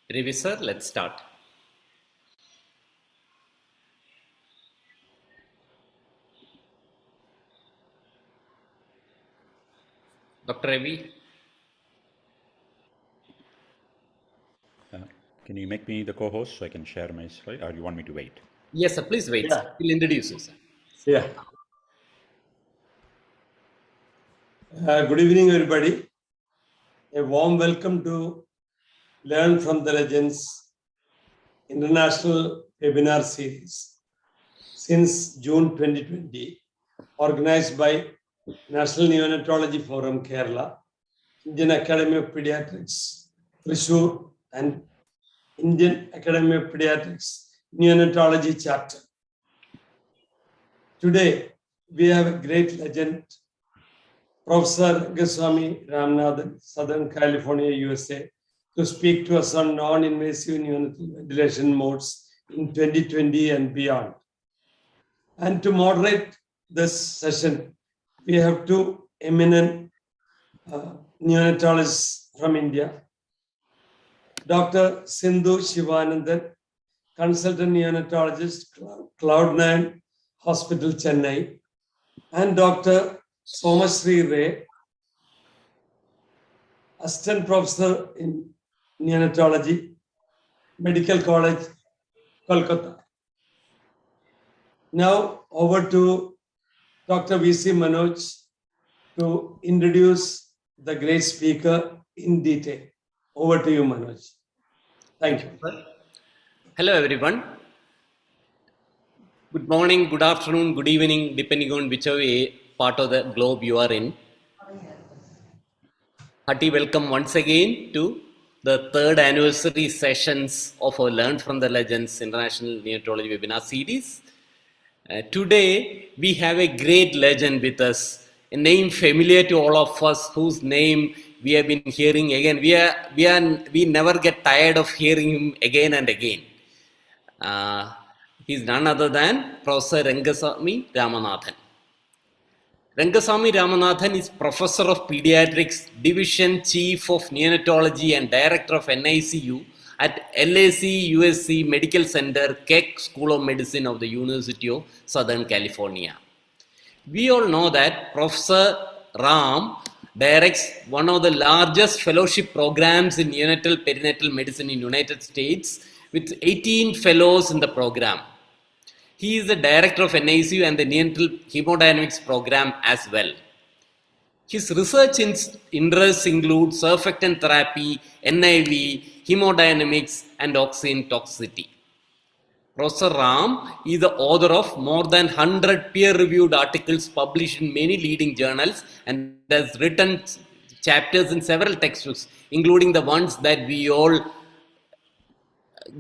Revi sir, let's start. Dr. Revi. Can you make me the co-host so I can share my slide, or you want me to wait? Yes, sir, please wait. Yeah. We'll introduce you, sir. Yeah. Good evening, everybody. A warm welcome to Learn from the Legends International Webinar Series since June 2020, organized by National Neonatology Forum, Kerala, Indian Academy of Pediatrics, Thrissur, and Indian Academy of Pediatrics Neonatology Chapter. Today, we have a great legend, Professor Rangasamy Ramanathan, Southern California, USA, to speak to us on non-invasive neonatal ventilation modes in 2020 and beyond. And to moderate this session, we have two eminent neonatologists from India, Dr. Sindhu Shivanandan, consultant neonatologist, Cloud9 Hospital, Chennai, and Dr. Somasri Ray, assistant professor in neonatology, Medical College, Kolkata. Now over to Dr. V.C. Manoj to introduce the great speaker in detail. Over to you, Manoj. Thank you. Hello, everyone. Good morning, good afternoon, good evening, depending on whichever part of the globe you are in. Hearty welcome once again to the third anniversary sessions of our Learn from the Legends International Neonatology Webinar Series. Today, we have a great legend with us, a name familiar to all of us, whose name we have been hearing again. We never get tired of hearing him again and again. He's none other than Professor Rangasamy Ramanathan. Rangasamy Ramanathan is Professor of Pediatrics, Division Chief of Neonatology and Director of NICU at LAC USC Medical Center, Keck School of Medicine of the University of Southern California. We all know that Professor Ram directs one of the largest fellowship programs in neonatal perinatal medicine in United States with 18 fellows in the program. He is the director of NICU and the neonatal hemodynamics program as well. His research interests include surfactant therapy, NIV, hemodynamics, and oxygen toxicity. Professor Ram is the author of more than 100 peer-reviewed articles published in many leading journals and has written chapters in several textbooks, including the ones that we all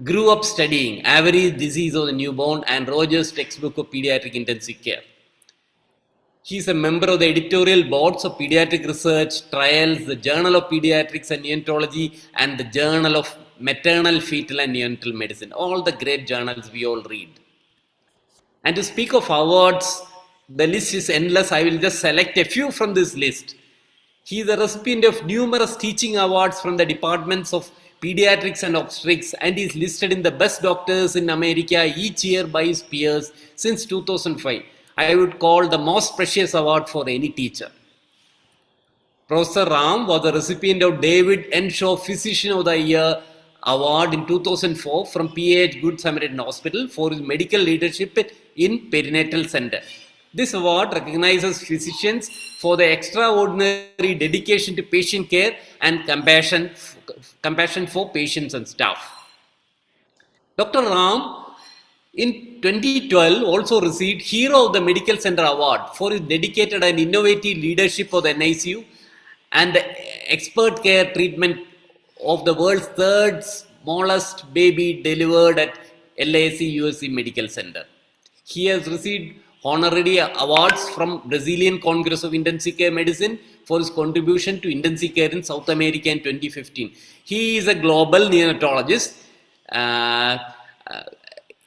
grew up studying, Average Disease of the Newborn and Rogers Textbook of Pediatric Intensive Care. He is a member of the editorial boards of Pediatric Research, Trials, the Journal of Pediatrics and Neonatology, and the Journal of Maternal, Fetal and Neonatal Medicine, all the great journals we all read. And to speak of awards, the list is endless. I will just select a few from this list. He is a recipient of numerous teaching awards from the departments of Pediatrics and Obstetrics and is listed in the best doctors in America each year by his peers since 2005. I would call the most precious award for any teacher. Professor Ram was the recipient of David N. Shaw Physician of the Year Award in 2004 from PAH Good Samaritan Hospital for his medical leadership in perinatal center. This award recognizes physicians for their extraordinary dedication to patient care and compassion for patients and staff. Dr. Ram in 2012 also received Hero of the Medical Center Award for his dedicated and innovative leadership of the NICU and the expert care treatment of the world's third smallest baby delivered at LAC USC Medical Center. He has received honorary awards from Brazilian Congress of Intensive Care Medicine for his contribution to intensive care in South America in 2015. He is a global neonatologist.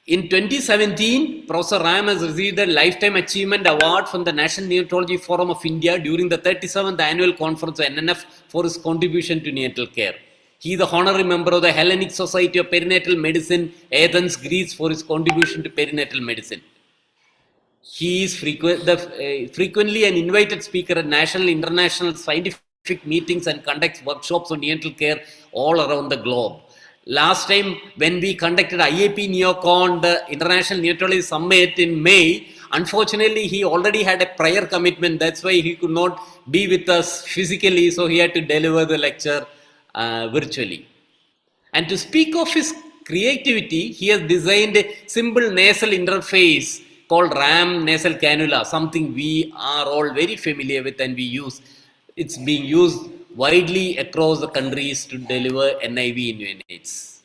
In 2017, Professor Ram has received the Lifetime Achievement Award from the National Neonatology Forum of India during the 37th Annual Conference of NNF for his contribution to neonatal care. He is the honorary member of the Hellenic Society of Perinatal Medicine, Athens, Greece, for his contribution to perinatal medicine. He is frequently an invited speaker at national and international scientific meetings and conducts workshops on neonatal care all around the globe. Last time when we conducted IAP Neocon, the International Neonatology Summit in May, unfortunately he already had a prior commitment. That's why he could not be with us physically, so he had to deliver the lecture virtually. And to speak of his creativity, he has designed a simple nasal interface called RAM nasal cannula, something we are all very familiar with and we use. It's being used widely across the countries to deliver NIV in neonates.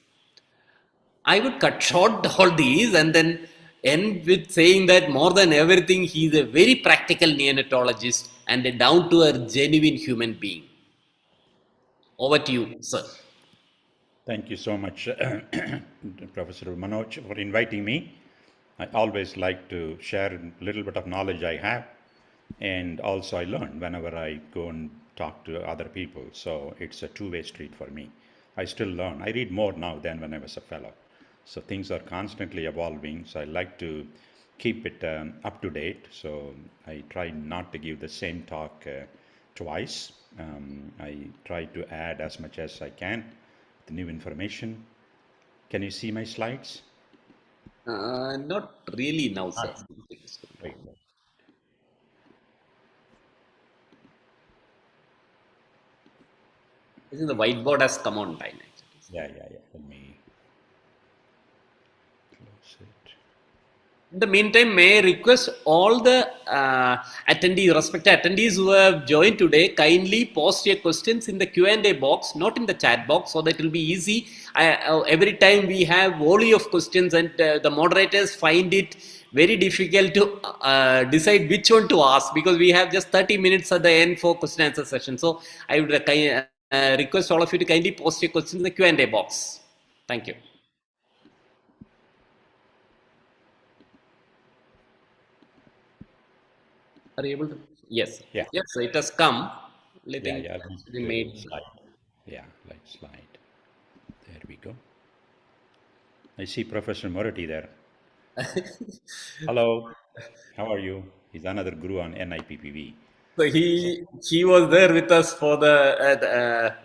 I would cut short all these and then end with saying that more than everything, he is a very practical neonatologist and a down-to-earth, genuine human being. Over to you, sir. Thank you so much, Professor Manoj, for inviting me. I always like to share a little bit of knowledge I have, and also I learn whenever I go and talk to other people. So it's a two-way street for me. I still learn. I read more now than when I was a fellow. So things are constantly evolving. So I like to keep it up to date. So I try not to give the same talk twice. I try to add as much as I can, the new information. Can you see my slides? Not really now, sir. Right. I think the whiteboard has come on time. Yeah. Let me close it. In the meantime, may I request all the respected attendees who have joined today, kindly post your questions in the Q&A box, not in the chat box, so that it will be easy. Every time we have volley of questions and the moderators find it very difficult to decide which one to ask because we have just 30 minutes at the end for question answer session. So I would request all of you to kindly post your questions in the Q&A box. Thank you. Are you able to? Yes. Yeah. Yes, it has come. I think Yeah, it should be made. slide. Yeah, like slide. There we go. I see Professor Moretti there. Hello, how are you? He's another guru on NIPPV. So he was there with us for the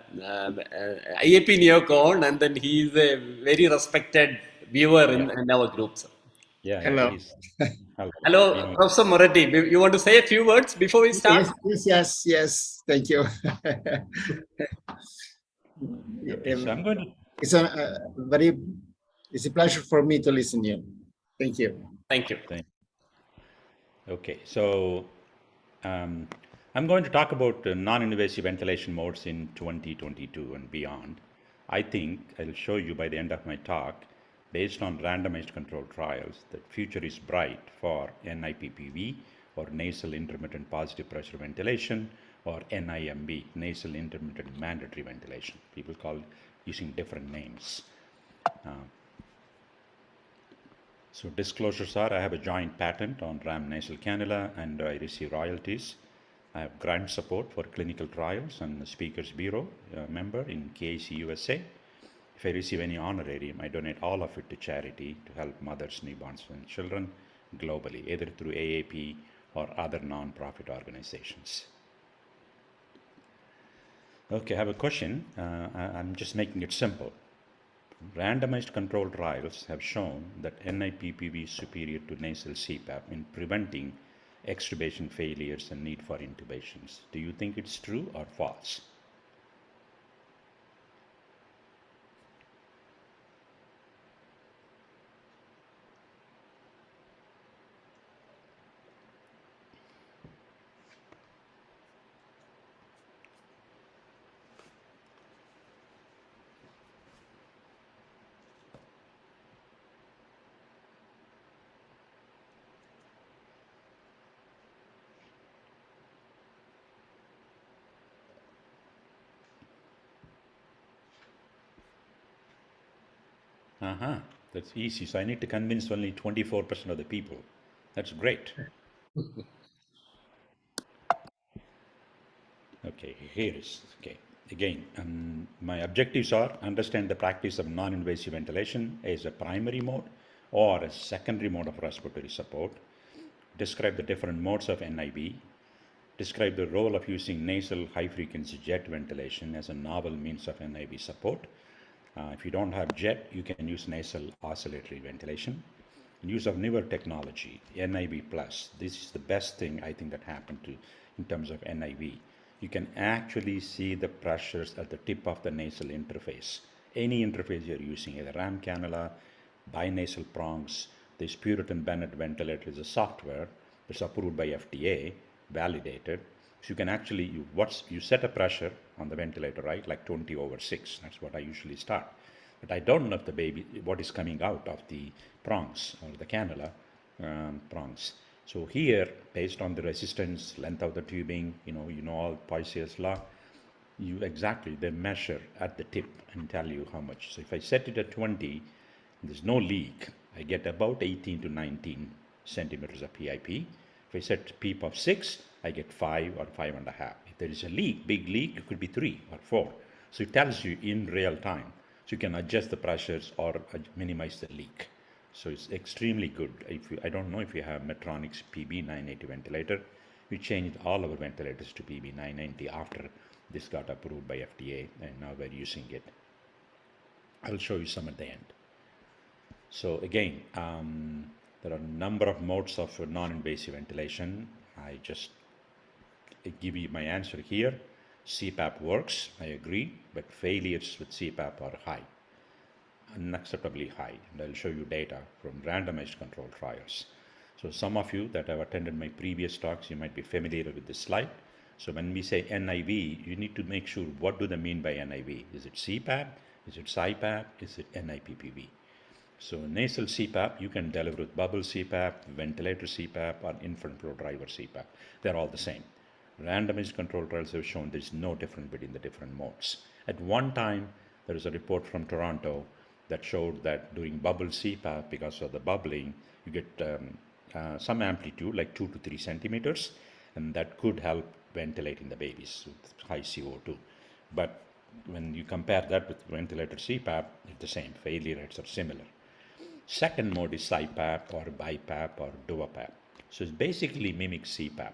IAP Neocon, and then he is a very respected viewer in our groups. Yeah, Hello. he's hello. Hello, Professor Moretti. You want to say a few words before we start? Yes. Thank you. Okay, so I'm going to It's it's a pleasure for me to listen to you. Thank you. Thank you. Okay, so I'm going to talk about non-invasive ventilation modes in 2022 and beyond. I think I'll show you by the end of my talk, based on randomized controlled trials, that future is bright for NIPPV, or nasal intermittent positive pressure ventilation, or NIMV, nasal intermittent mandatory ventilation. People call it using different names. So disclosures are, I have a joint patent on RAM nasal cannula and I receive royalties. I have grant support for clinical trials and the Speakers Bureau member in KAC USA. If I receive any honorarium, I donate all of it to charity to help mothers, newborns, and children globally, either through AAP or other non-profit organizations. Okay, I have a question. I'm just making it simple. Randomized controlled trials have shown that NIPPV is superior to nasal Cpap in preventing extubation failures and need for intubations. Do you think it's true or false? That's easy. So I need to convince only 24% of the people. That's great. Okay, here is, okay. Again, my objectives are understand the practice of non-invasive ventilation as a primary mode or a secondary mode of respiratory support, describe the different modes of NIV, describe the role of using nasal high-frequency jet ventilation as a novel means of NIV support. If you don't have jet, you can use nasal oscillatory ventilation. Use of newer technology, NIV+. This is the best thing I think that happened in terms of NIV. You can actually see the pressures at the tip of the nasal interface. Any interface you're using, either RAM cannula, binasal prongs, this Puritan Bennett ventilator is a software that's approved by FDA, validated. So you can actually, you set a pressure on the ventilator, right? Like 20/6. That's what I usually start. But I don't know if the baby, what is coming out of the prongs or the cannula prongs. So here, based on the resistance, length of the tubing, you know all Poisson's law, they measure at the tip and tell you how much. So if I set it at 20, there's no leak, I get about 18 to 19 centimeters of PIP. If I set PEEP of 6, I get 5 or 5.5. If there is a leak, big leak, it could be 3 or 4. So it tells you in real time. So you can adjust the pressures or minimize the leak. So it's extremely good. I don't know if you have Medtronic's PB980 ventilator. We changed all our ventilators to PB990 after this got approved by FDA, and now we're using it. I'll show you some at the end. So again, there are a number of modes of non-invasive ventilation. I just give you my answer here. Cpap works, I agree, but failures with Cpap are high, unacceptably high. And I'll show you data from randomized controlled trials. So some of you that have attended my previous talks, you might be familiar with this slide. So when we say NIV, you need to make sure what do they mean by NIV. Is it Cpap? Is it Cpap? Is it NIPPV? So nasal Cpap, you can deliver with bubble Cpap, ventilator Cpap, or infant flow driver Cpap. They're all the same. Randomized control trials have shown there's no difference between the different modes. At one time, there was a report from Toronto that showed that during bubble Cpap, because of the bubbling, you get some amplitude, like 2 to 3 centimeters, and that could help ventilating the babies with high CO2. But when you compare that with ventilator Cpap, it's the same. Failure rates are similar. Second mode is Cpap or BiPAP or DuoPAP. So it basically mimics Cpap.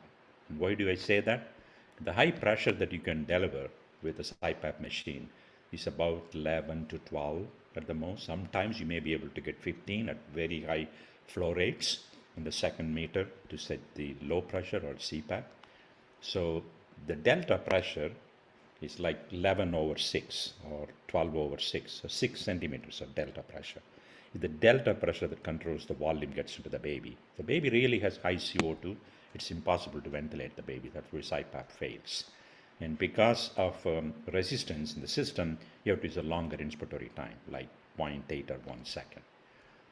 And why do I say that? The high pressure that you can deliver with a Cpap machine is about 11 to 12 at the most. Sometimes you may be able to get 15 at very high flow rates in the second meter to set the low pressure or Cpap. So the delta pressure is like 11 over 6 or 12 over 6, so 6 centimeters of delta pressure. If the delta pressure that controls the volume gets into the baby really has high CO2, it's impossible to ventilate the baby. That's where Cpap fails. And because of resistance in the system, you have to use a longer inspiratory time, like 0.8 or 1 second.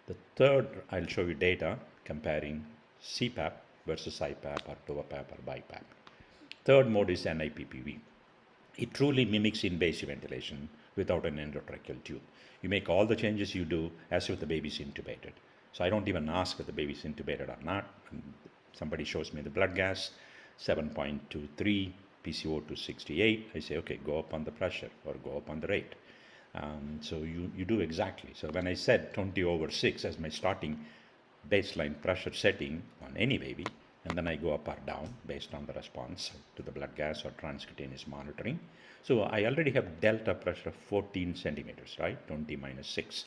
The third, I'll show you data comparing Cpap versus Cpap or DuoPAP or BiPAP. Third mode is NIPPV. It truly mimics invasive ventilation without an endotracheal tube. You make all the changes you do as if the baby is intubated. So I don't even ask if the baby is intubated or not. Somebody shows me the blood gas, 7.23, PCO2 68. I say, okay, go up on the pressure or go up on the rate. So you do exactly. So when I said 20 over 6 as my starting baseline pressure setting on any baby, and then I go up or down based on the response to the blood gas or transcutaneous monitoring. So I already have delta pressure of 14 centimeters, right? 20 minus 6.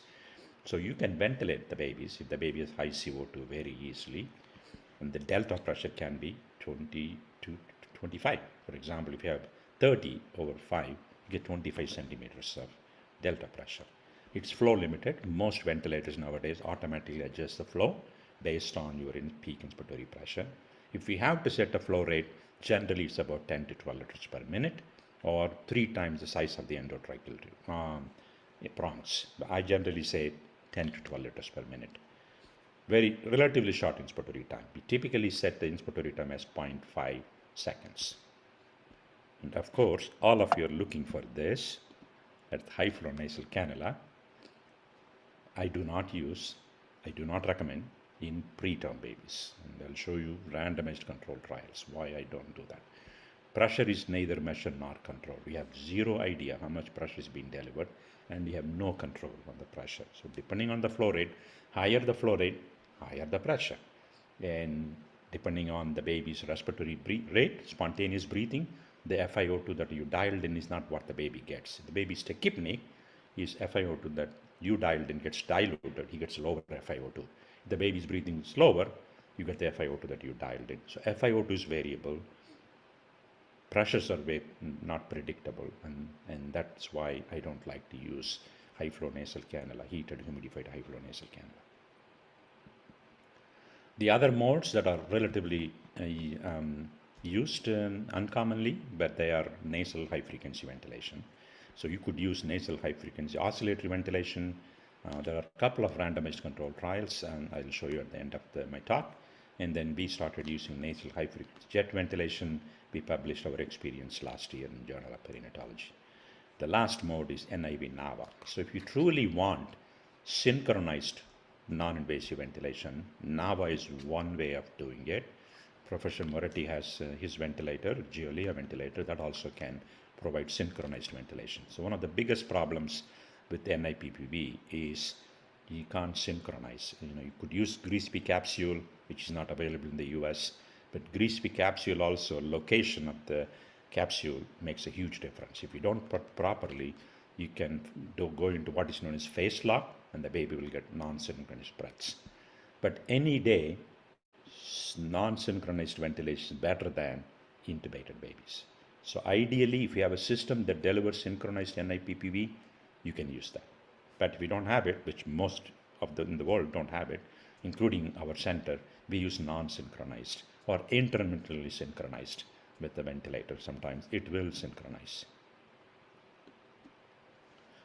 So you can ventilate the babies if the baby has high CO2 very easily. And the delta pressure can be 20 to 25. For example, if you have 30 over 5, you get 25 centimeters of delta pressure. It's flow limited. Most ventilators nowadays automatically adjust the flow based on your peak inspiratory pressure. If we have to set a flow rate, generally it's about 10 to 12 liters per minute or 3 times the size of the endotracheal prongs. I generally say 10 to 12 liters per minute. Very relatively short inspiratory time. We typically set the inspiratory time as 0.5 seconds. And of course, all of you are looking for this at high flow nasal cannula. I do not recommend in preterm babies. And I'll show you randomized control trials, why I don't do that. Pressure is neither measured nor controlled. We have zero idea how much pressure is being delivered, and we have no control on the pressure. So depending on the flow rate, higher the flow rate, higher the pressure. And depending on the baby's respiratory rate, spontaneous breathing, the FiO2 that you dialed in is not what the baby gets. If the baby's tachypneic, his FiO2 that you dialed in gets diluted, he gets lower FiO2. If the baby's breathing slower, you get the FiO2 that you dialed in. So FiO2 is variable. Pressures are not predictable, and that's why I don't like to use high flow nasal cannula, heated, humidified high flow nasal cannula. The other modes that are relatively used uncommonly, but they are nasal high frequency ventilation. So you could use nasal high frequency oscillatory ventilation. There are a couple of randomized control trials, and I'll show you at the end of my talk. And then we started using nasal high frequency jet ventilation. We published our experience last year in Journal of Perinatology. The last mode is NIV-NAVA. So if you truly want synchronized non-invasive ventilation, NAVA is one way of doing it. Professor Moretti has his ventilator, Giulia ventilator, that also can provide synchronized ventilation. So one of the biggest problems with NIPPV is you can't synchronize. You could use grease-free capsule, which is not available in the US, but grease-free capsule also, location of the capsule makes a huge difference. If you don't put properly, you can go into what is known as face lock, and the baby will get non-synchronized breaths. But any day, non-synchronized ventilation is better than intubated babies. So ideally, if you have a system that delivers synchronized NIPPV, you can use that. But if you don't have it, which most of in the world don't have it, including our center, we use non-synchronized or intermittently synchronized with the ventilator. Sometimes it will synchronize.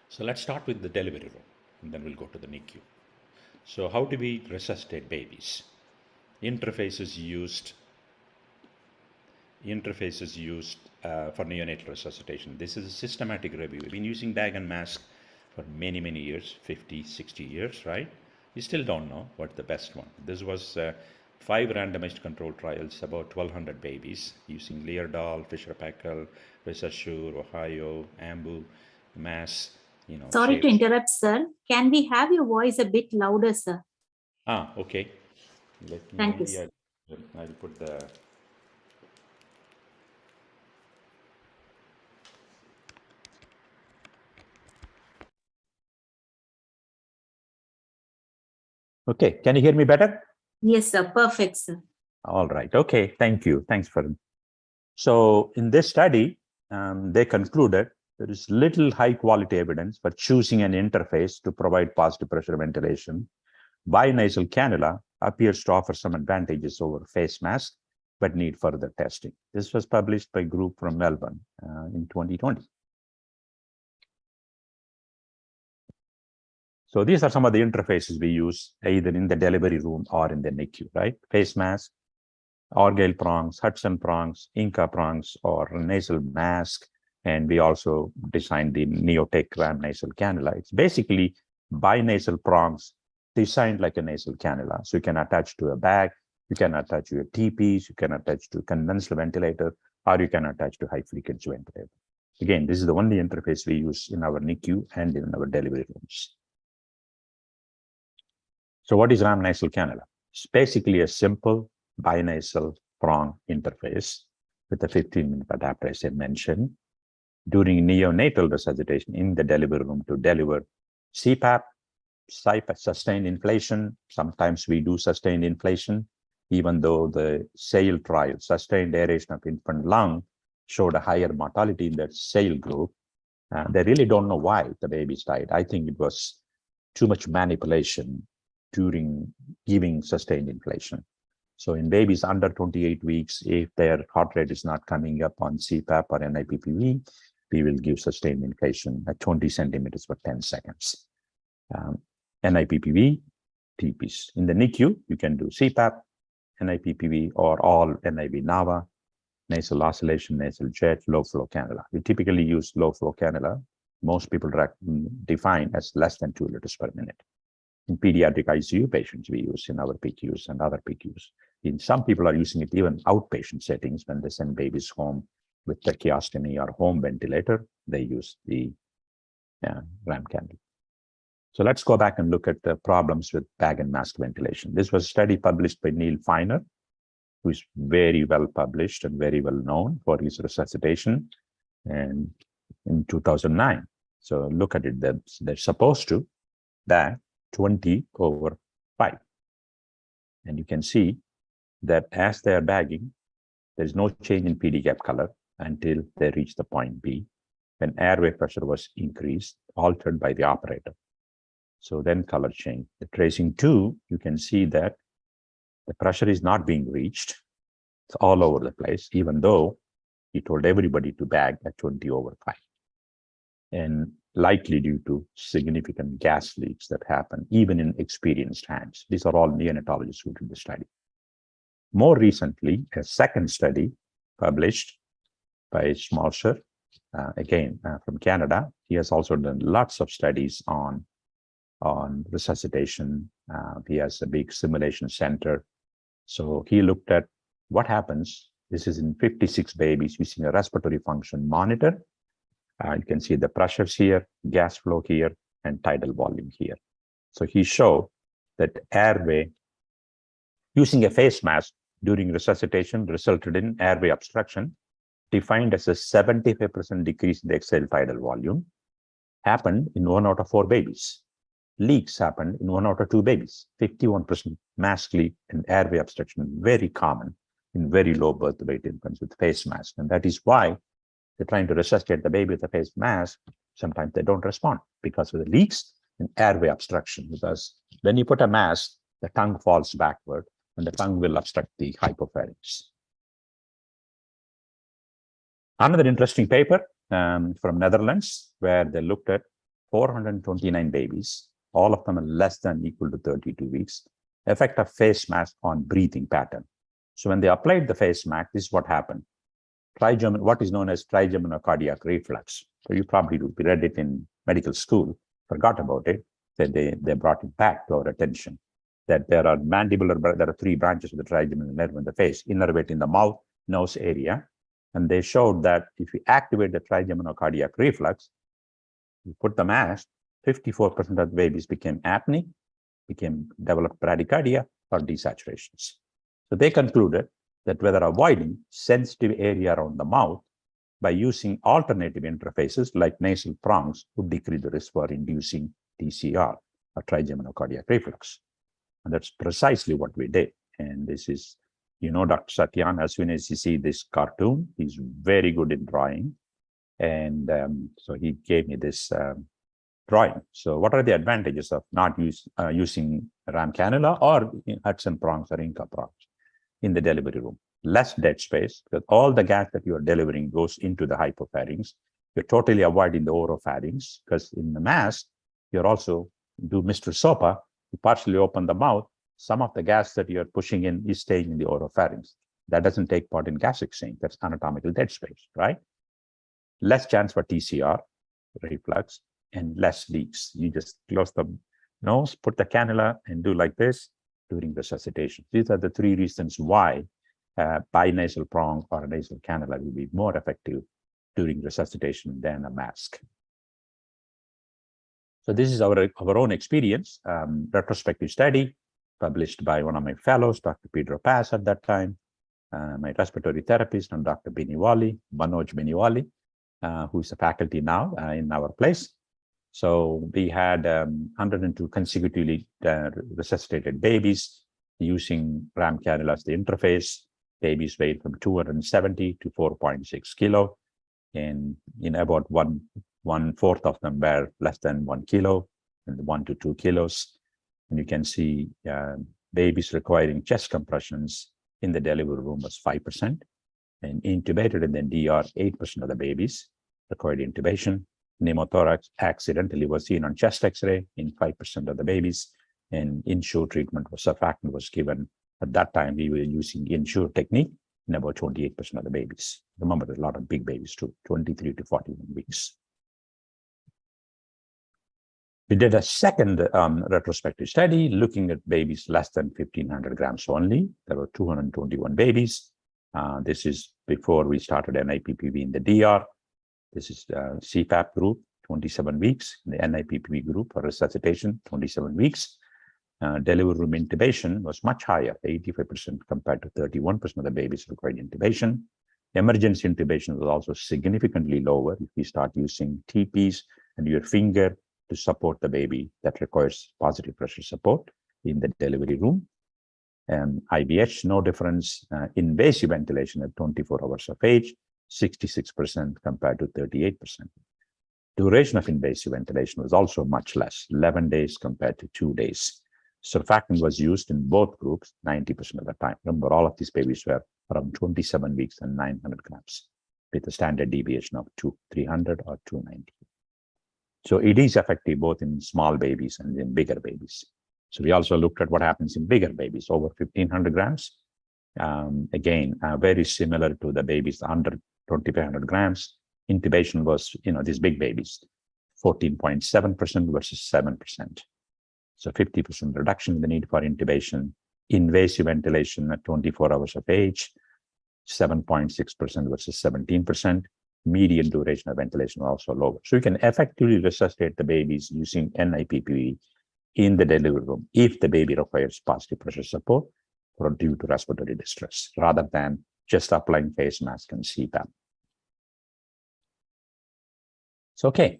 So let's start with the delivery room, and then we'll go to the NICU. So how do we resuscitate babies? Interface is used interfaces used for neonatal resuscitation. This is a systematic review. We've been using bag and mask for many, many years, 50, 60 years, right? We still don't know what's the best one. This was 5 randomized controlled trials, about 1,200 babies, using Leardall, Fisher-Paykel, Resusure, Ohio, Ambu, Mass, Sorry to shapes. interrupt, sir. Can we have your voice a bit louder, sir? Okay. Let me, Thank you, sir. I'll put the... Okay, can you hear me better? Yes, sir. Perfect, sir. All right. Okay. Thank you. Thanks for. So in this study, they concluded there is little high quality evidence for choosing an interface to provide positive pressure ventilation. Binasal cannula appears to offer some advantages over face mask, but need further testing. This was published by a group from Melbourne in 2020. So these are some of the interfaces we use either in the delivery room or in the NICU, right? Face mask, Argyle prongs, Hudson prongs, Inca prongs, or nasal mask. And we also designed the Neotech ram nasal cannula. It's basically binasal prongs designed like a nasal cannula. So you can attach to a bag, you can attach to a TPs, you can attach to a conventional ventilator, or you can attach to high frequency ventilator. Again, this is the only interface we use in our NICU and in our delivery rooms. So what is ram nasal cannula? It's basically a simple binasal prong interface with a 15-minute adapter, as I mentioned, during neonatal resuscitation in the delivery room to deliver Cpap, sustained inflation. Sometimes we do sustained inflation, even though the SAIL trial, sustained aeration of infant lung, showed a higher mortality in that SAIL group. They really don't know why the babies died. I think it was too much manipulation during giving sustained inflation. So in babies under 28 weeks, if their heart rate is not coming up on Cpap or NIPPV, we will give sustained inflation at 20 centimeters for 10 seconds. NIPPV, TPs. In the NICU, you can do Cpap, NIPPV, or all NIV NAVA, nasal oscillation, nasal jet, low flow cannula. We typically use low flow cannula. Most people define as less than 2 liters per minute. In pediatric ICU patients, we use in our PQs and other PQs. In some people are using it even outpatient settings when they send babies home with tracheostomy or home ventilator, they use the ram cannula. So let's go back and look at the problems with bag and mask ventilation. This was a study published by Neil Feiner, who is very well published and very well known for his resuscitation, and in 2009. So look at it, they're supposed to bag 20/5. And you can see that as they are bagging, there's no change in PD gap color until they reach the point B, when airway pressure was increased, altered by the operator. So then color change. The tracing 2, you can see that the pressure is not being reached. It's all over the place, even though he told everybody to bag at 20/5. And likely due to significant gas leaks that happen even in experienced hands. These are all neonatologists who did the study. More recently, a second study published by Schmalzer, again from Canada. He has also done lots of studies on resuscitation. He has a big simulation center. So he looked at what happens. This is in 56 babies using a respiratory function monitor. You can see the pressures here, gas flow here, and tidal volume here. So he showed that airway, using a face mask during resuscitation, resulted in airway obstruction, defined as a 75% decrease in the exhaled tidal volume, happened in 1 out of 4 babies. Leaks happened in 1 out of 2 babies. 51% mask leak and airway obstruction, very common in very low birth weight infants with face mask. And that is why they're trying to resuscitate the baby with a face mask. Sometimes they don't respond because of the leaks and airway obstruction. Because when you put a mask, the tongue falls backward and the tongue will obstruct the hypopharynx. Another interesting paper from Netherlands, where they looked at 429 babies, all of them are less than equal to 32 weeks, effect of face mask on breathing pattern. So when they applied the face mask, this is what happened. what is known as trigeminal cardiac reflux. So you probably read it in medical school, forgot about it, that they brought it back to our attention, that there are three branches of the trigeminal nerve in the face, innervate in the mouth, nose area. And they showed that if you activate the trigeminal cardiac reflux, you put the mask, 54% of the babies became apneic, developed bradycardia or desaturations. So they concluded that whether avoiding sensitive area around the mouth by using alternative interfaces like nasal prongs would decrease the risk for inducing TCR, or trigeminal cardiac reflux. And that's precisely what we did. And this is, Dr. Satyan, as soon as you see this cartoon, he's very good in drawing. And so he gave me this drawing. So what are the advantages of not using ram cannula or Hudson prongs or Inca prongs in the delivery room? Less dead space, because all the gas that you are delivering goes into the hypopharynx. You're totally avoiding the oropharynx, because in the mask, you're also do Mr. Sopa, you partially open the mouth, some of the gas that you're pushing in is staying in the oropharynx. That doesn't take part in gas exchange. That's anatomical dead space, right? Less chance for TCR, reflux, and less leaks. You just close the nose, put the cannula, and do like this during resuscitation. These are the three reasons why binasal prong or a nasal cannula will be more effective during resuscitation than a mask. So this is our own experience, retrospective study published by one of my fellows, Dr. Pedro Paz at that time, my respiratory therapist, and Dr. Manoj Beniwali, who is a faculty now in our place. So we had 102 consecutively resuscitated babies using ram cannula as the interface. Babies weighed from 270 to 4.6 kilo. And in about one fourth of them were less than 1 kilo, and 1 to 2 kilos. And you can see babies requiring chest compressions in the delivery room was 5%, and intubated in the DR, 8% of the babies required intubation. Pneumothorax accidentally was seen on chest X-ray in 5% of the babies, and in-show treatment was surfactant was given. At that time, we were using in-show technique in about 28% of the babies. Remember, there's a lot of big babies too, 23 to 41 weeks. We did a second retrospective study looking at babies less than 1,500 grams only. There were 221 babies. This is before we started NIPPV in the DR. This is the Cpap group, 27 weeks. The NIPPV group for resuscitation, 27 weeks. Delivery room intubation was much higher, 85% compared to 31% of the babies required intubation. Emergency intubation was also significantly lower if we start using TPs and your finger to support the baby that requires positive pressure support in the delivery room. And IVH, no difference. Invasive ventilation at 24 hours of age, 66% compared to 38%. Duration of invasive ventilation was also much less, 11 days compared to 2 days. Surfactant was used in both groups 90% of the time. Remember, all of these babies were around 27 weeks and 900 grams with a standard deviation of 300 or 290. So it is effective both in small babies and in bigger babies. So we also looked at what happens in bigger babies, over 1,500 grams. Again, very similar to the babies under 2,500 grams. Intubation was, these big babies, 14.7% versus 7%. So 50% reduction in the need for intubation. Invasive ventilation at 24 hours of age, 7.6% versus 17%. Median duration of ventilation also lower. So you can effectively resuscitate the babies using NIPPV in the delivery room if the baby requires positive pressure support or due to respiratory distress, rather than just applying face mask and Cpap. So, okay,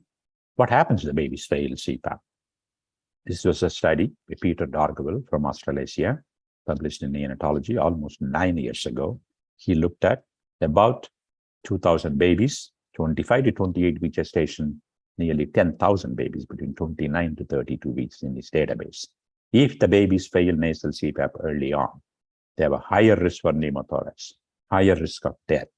what happens if the babies fail Cpap? This was a study by Peter Dargaville from Australasia, published in Neonatology almost 9 years ago. He looked at about 2,000 babies, 25 to 28 week gestation, nearly 10,000 babies between 29 to 32 weeks in this database. If the babies fail nasal Cpap early on, they have a higher risk for pneumothorax, higher risk of death,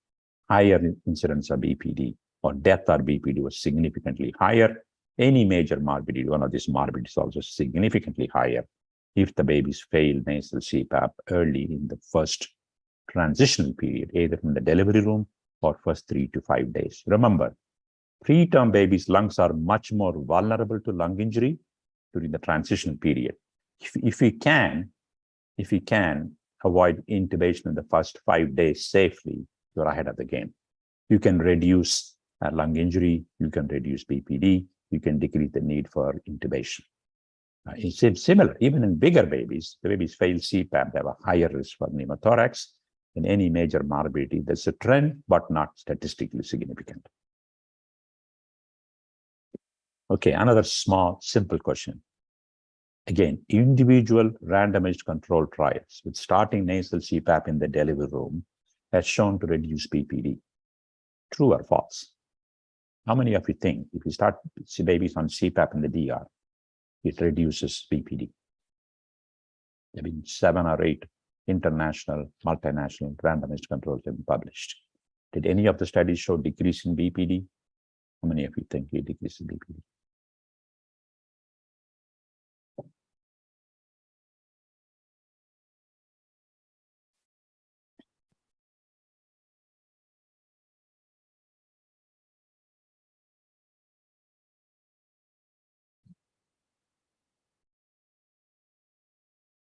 higher incidence of BPD, or death or BPD was significantly higher. Any major morbidity, one of these morbidities is also significantly higher if the babies fail nasal Cpap early in the first transitional period, either in the delivery room for first 3 to 5 days. Remember, preterm babies' lungs are much more vulnerable to lung injury during the transition period. If we can avoid intubation in the first 5 days safely, you're ahead of the game. You can reduce lung injury, you can reduce BPD, you can decrease the need for intubation. It's similar, even in bigger babies, the babies fail CPAP, they have a higher risk for pneumothorax. In any major morbidity, there's a trend, but not statistically significant. Okay, another small, simple question. Again, individual randomized controlled trials with starting nasal CPAP in the delivery room has shown to reduce BPD. True or false? How many of you think if you start babies on CPAP in the DR, it reduces BPD? There have been 7 or 8 international, multinational randomized controls have been published. Did any of the studies show decrease in BPD? How many of you think it decreases BPD?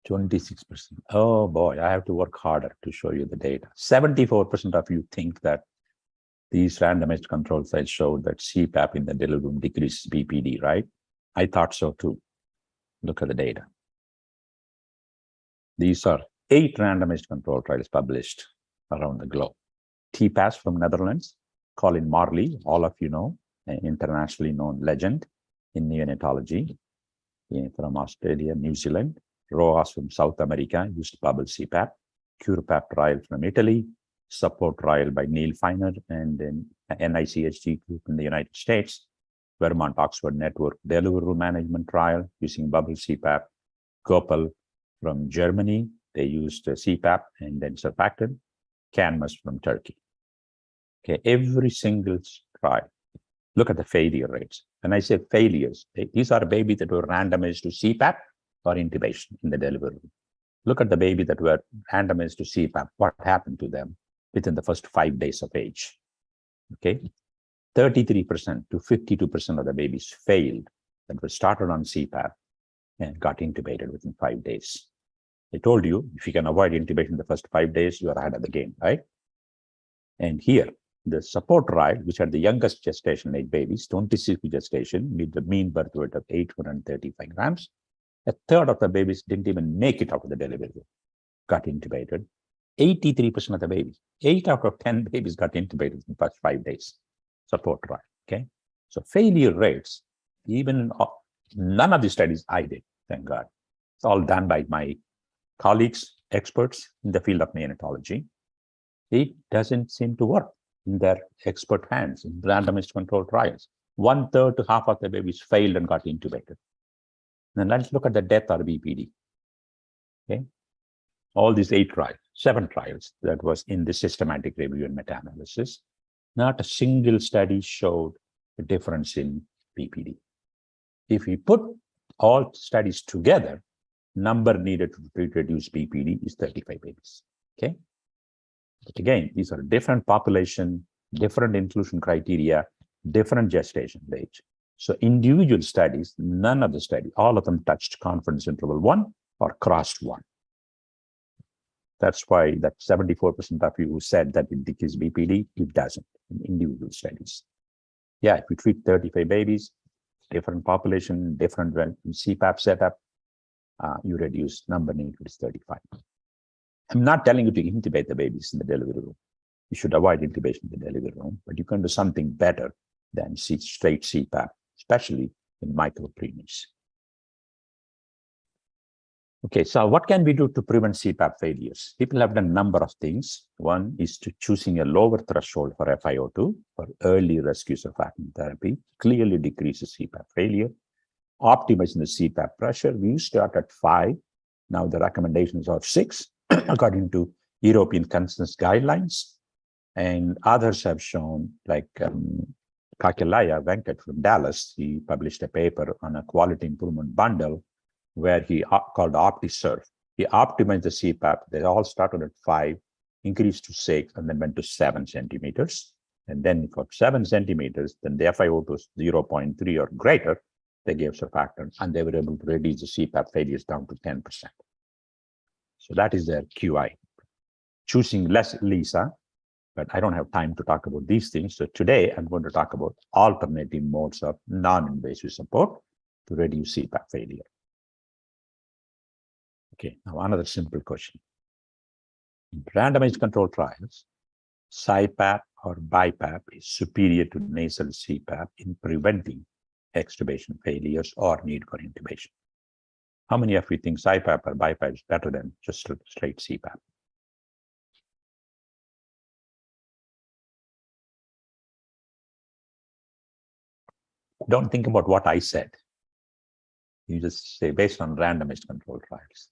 %26. Oh boy, I have to work harder to show you the data. 74% of you think that these randomized control trials showed that CPAP in the delivery room decreases BPD, right? I thought so too. Look at the data. These are 8 randomized control trials published around the globe. TPAS from Netherlands, Colin Marley, all of you know, an internationally known legend in neonatology, from Australia, New Zealand. ROAS from South America used bubble CPAP. CurePap trial from Italy. Support trial by Neil Feiner and then NICHG group in the United States. Vermont Oxford Network delivery room management trial using bubble CPAP. Goepel from Germany, they used CPAP and then surfactant. Canmus from Turkey. Okay, every single trial. Look at the failure rates. When I say failures, these are babies that were randomized to CPAP or intubation in the delivery room. Look at the baby that were randomized to CPAP. What happened to them within the first 5 days of age? Okay, 33% to 52% of the babies failed that were started on CPAP and got intubated within 5 days. I told you, if you can avoid intubation in the first 5 days, you are ahead of the game, right? And here, the support trial, which had the youngest gestation age babies, 26-week gestation, with the mean birth weight of 835 grams. A third of the babies didn't even make it out of the delivery room, got intubated. 83% of the babies, 8 out of 10 babies got intubated in the first 5 days. Support trial, okay? So failure rates, even none of the studies I did, thank God. It's all done by my colleagues, experts in the field of neonatology. It doesn't seem to work in their expert hands in randomized controlled trials. 1/3 to half of the babies failed and got intubated. Then let's look at the death or BPD. Okay, all these 8 trials, 7 trials that was in the systematic review and meta-analysis, not a single study showed a difference in BPD. If we put all studies together, number needed to reduce BPD is 35 babies. Okay. But again, these are different population, different inclusion criteria, different gestation age. So individual studies, none of the studies, all of them touched confidence interval 1 or crossed 1. That's why that 74% of you who said that it decreases BPD, it doesn't in individual studies. Yeah, if you treat 35 babies, different population, different CPAP setup, you reduce number needed is 35. I'm not telling you to intubate the babies in the delivery room. You should avoid intubation in the delivery room, but you can do something better than straight CPAP, especially in micropreemies. Okay, so what can we do to prevent CPAP failures? People have done a number of things. One is to choosing a lower threshold for FiO2 for early rescue surfactant therapy, clearly decreases CPAP failure. Optimizing the CPAP pressure, we used to start at 5. Now the recommendations are 6, according to European consensus guidelines. And others have shown, like Kakelaya Venkat from Dallas, he published a paper on a quality improvement bundle where he called OptiSurf. He optimized the CPAP. They all started at 5. increased to 6, and then went to 7 centimeters. And then for 7 centimeters, then the FiO2 was 0.3 or greater, they gave surfactant, and they were able to reduce the Cpap failures down to 10%. So that is their QI. Choosing less Lisa, but I don't have time to talk about these things. So today I'm going to talk about alternative modes of non-invasive support to reduce Cpap failure. Okay, now another simple question. In randomized controlled trials, Cpap or BiPAP is superior to nasal Cpap in preventing extubation failures or need for intubation. How many of you think Cpap or BiPAP is better than just straight Cpap? Don't think about what I said. You just say based on randomized controlled trials.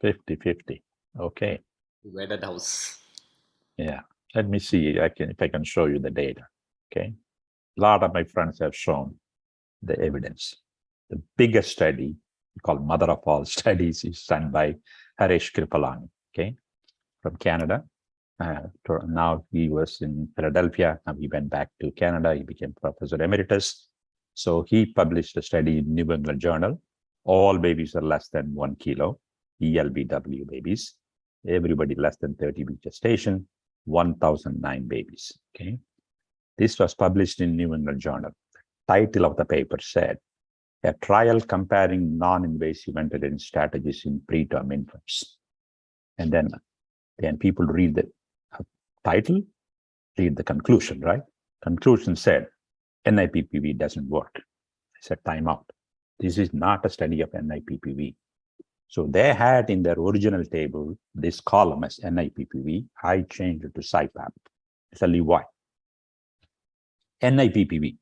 $50-50. Okay. Divided house. Yeah. Let me see. If I can show you the data. Okay. A lot of my friends have shown the evidence. The biggest study, called mother of all studies, is done by Harish Kripalani, okay, from Canada. Now he was in Philadelphia. Now he went back to Canada. He became Professor Emeritus. So he published a study in New England Journal. All babies are less than 1 kilo, ELBW babies. Everybody less than 30-week gestation, 1,009 babies, okay. This was published in New England Journal. Title of the paper said, a trial comparing non-invasive ventilation strategies in preterm infants. And then people read the title, read the conclusion, right? Conclusion said, NIPPV doesn't work. I said, time out. This is not a study of NIPPV. So they had in their original table this column as NIPPV. I changed it to Cpap. I'll tell you why. NIPPV,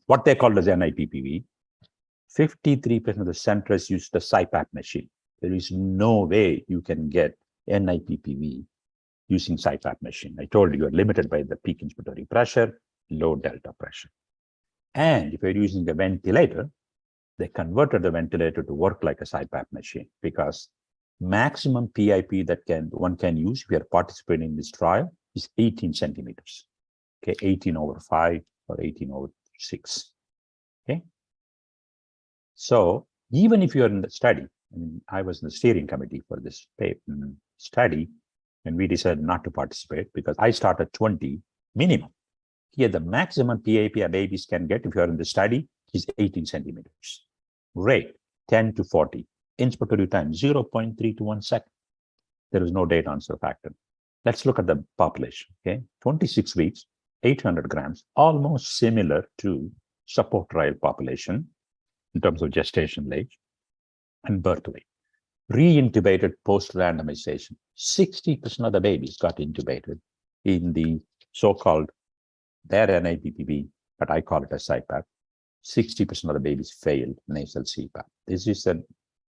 what they called as NIPPV, 53% of the centers use the Cpap machine. There is no way you can get NIPPV using Cpap machine. I told you, you're limited by the peak inspiratory pressure, low delta pressure. And if you're using a ventilator, they converted the ventilator to work like a Cpap machine because maximum PIP that one can use if you're participating in this trial is 18 centimeters. Okay, 18/5 or 18/6. Okay. So even if you're in the study, I was in the steering committee for this study, and we decided not to participate because I started 20 minimum. Here, the maximum PIP a babies can get if you're in the study is 18 centimeters. Rate 10 to 40. Inspiratory time 0.3 to 1 second. There is no data on surfactant. Let's look at the population. Okay, 26 weeks, 800 grams, almost similar to support trial population in terms of gestational age and birth weight. Re-intubated post-randomization. 60% of the babies got intubated in the so-called their NIPPV, but I call it a Cpap. 60% of the babies failed nasal Cpap. This is a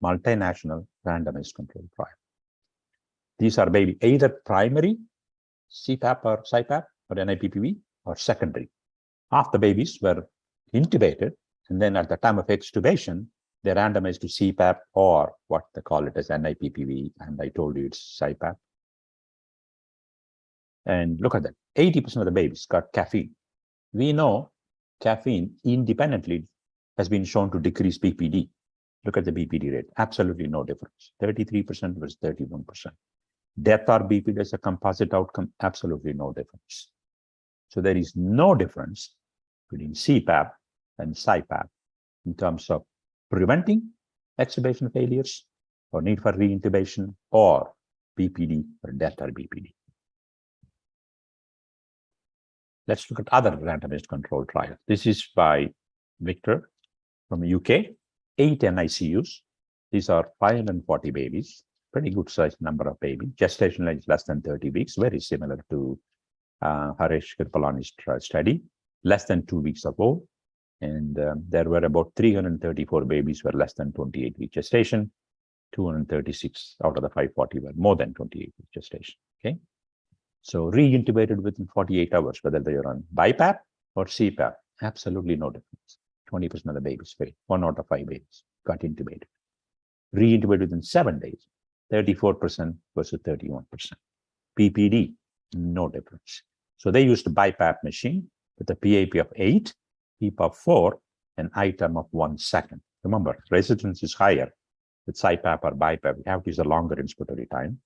multinational randomized controlled trial. These are baby either primary Cpap or Cpap or NIPPV or secondary. Half the babies were intubated, and then at the time of extubation, they randomized to Cpap or what they call it as NIPPV, and I told you it's Cpap. And look at that, 80% of the babies got caffeine. We know caffeine independently has been shown to decrease BPD. Look at the BPD rate, absolutely no difference. 33% versus 31%. Death or BPD as a composite outcome, absolutely no difference. So there is no difference between Cpap and Cpap in terms of preventing extubation failures or need for reintubation or BPD or death or BPD. Let's look at other randomized controlled trials. This is by Victor from the UK, 8 NICUs. These are 540 babies, pretty good sized number of babies. Gestational age less than 30 weeks, very similar to Harish Kripalani's study, less than 2 weeks of old. And there were about 334 babies were less than 28 week gestation. 236 out of the 540 were more than 28 week gestation. Okay. So reintubated within 48 hours, whether they are on BiPAP or Cpap, absolutely no difference. 20% of the babies failed. 1 out of 5 babies got intubated. Reintubated within 7 days, 34% versus 31%. PPD, no difference. So they used a BiPAP machine with a PAP of 8, PEEP of 4, and ITEM of 1 second. Remember, resistance is higher with Cpap or BiPAP. We have to use a longer inspiratory time.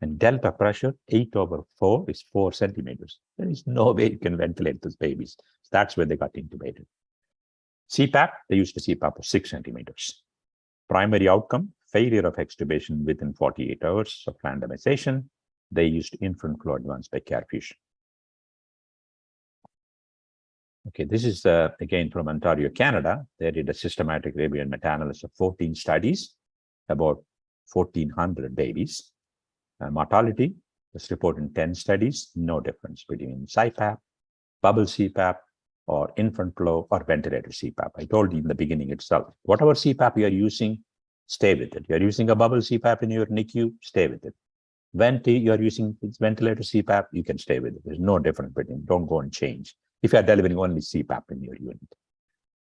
And delta pressure, 8/4 is 4 centimeters. There is no way you can ventilate these babies. So that's where they got intubated. Cpap, they used a Cpap of 6 centimeters. Primary outcome, failure of extubation within 48 hours of randomization. They used infant flow advanced by CareFusion. Okay, this is again from Ontario, Canada. They did a systematic review and meta-analysis of 14 studies, about 1,400 babies. Mortality was reported in 10 studies, no difference between Cpap, bubble Cpap, or infant flow or ventilator Cpap. I told you in the beginning itself, whatever Cpap you are using, stay with it. You're using a bubble Cpap in your NICU, stay with it. You're using ventilator Cpap, you can stay with it. There's no difference between, don't go and change. If you are delivering only Cpap in your unit.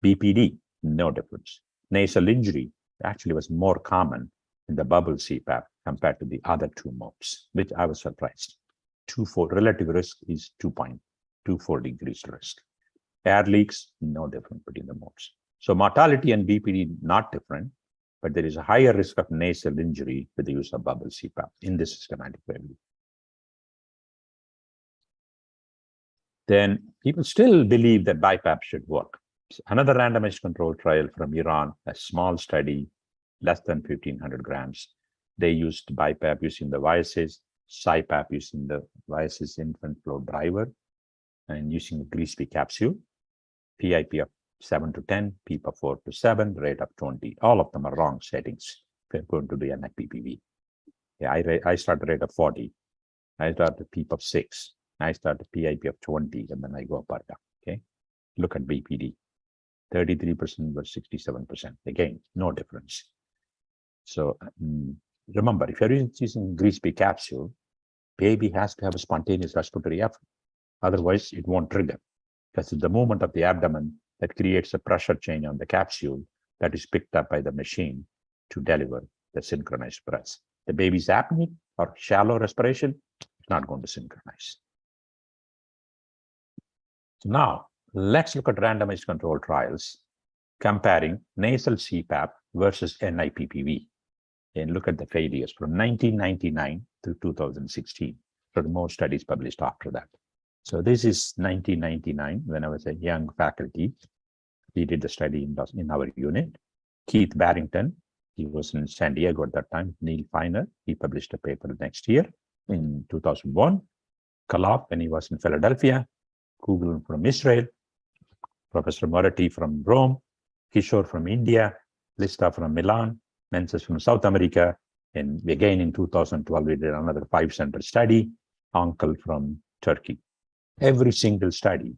BPD, no difference. Nasal injury actually was more common in the bubble Cpap compared to the other 2 modes, which I was surprised. Twofold relative risk is 2.24 increased risk. Air leaks, no difference between the modes. So mortality and BPD not different, but there is a higher risk of nasal injury with the use of bubble Cpap in this systematic review. Then people still believe that BiPAP should work. So another randomized controlled trial from Iran, a small study, less than 1,500 grams. They used BiPAP using the Viasis, Cpap using the Viasis infant flow driver, and using the grease capsule, PIP of 7 to 10, PEEP of 4 to 7, rate of 20. All of them are wrong settings. We're going to do NIPPV. Yeah, I start the rate of 40. I start the PEEP of 6. I start the PIP of 20, and then I go up or down. Okay. Look at BPD. 33% versus 67%. Again, no difference. So remember, if you're using grease capsule, baby has to have a spontaneous respiratory effort. Otherwise, it won't trigger. Because it's the movement of the abdomen that creates a pressure change on the capsule that is picked up by the machine to deliver the synchronized breaths. The baby's apneic or shallow respiration is not going to synchronize. So now, let's look at randomized controlled trials comparing nasal Cpap versus NIPPV. And look at the failures from 1999 to 2016. So more studies published after that. So this is 1999, when I was a young faculty. We did the study in our unit. Keith Barrington, he was in San Diego at that time. Neil Feiner, he published a paper next year in 2001. Kalof, when he was in Philadelphia. Kugel from Israel. Professor Moretti from Rome. Kishore from India. Lista from Milan. Menses from South America. And again in 2012, we did another 5-center study. Uncle from Turkey. Every single study,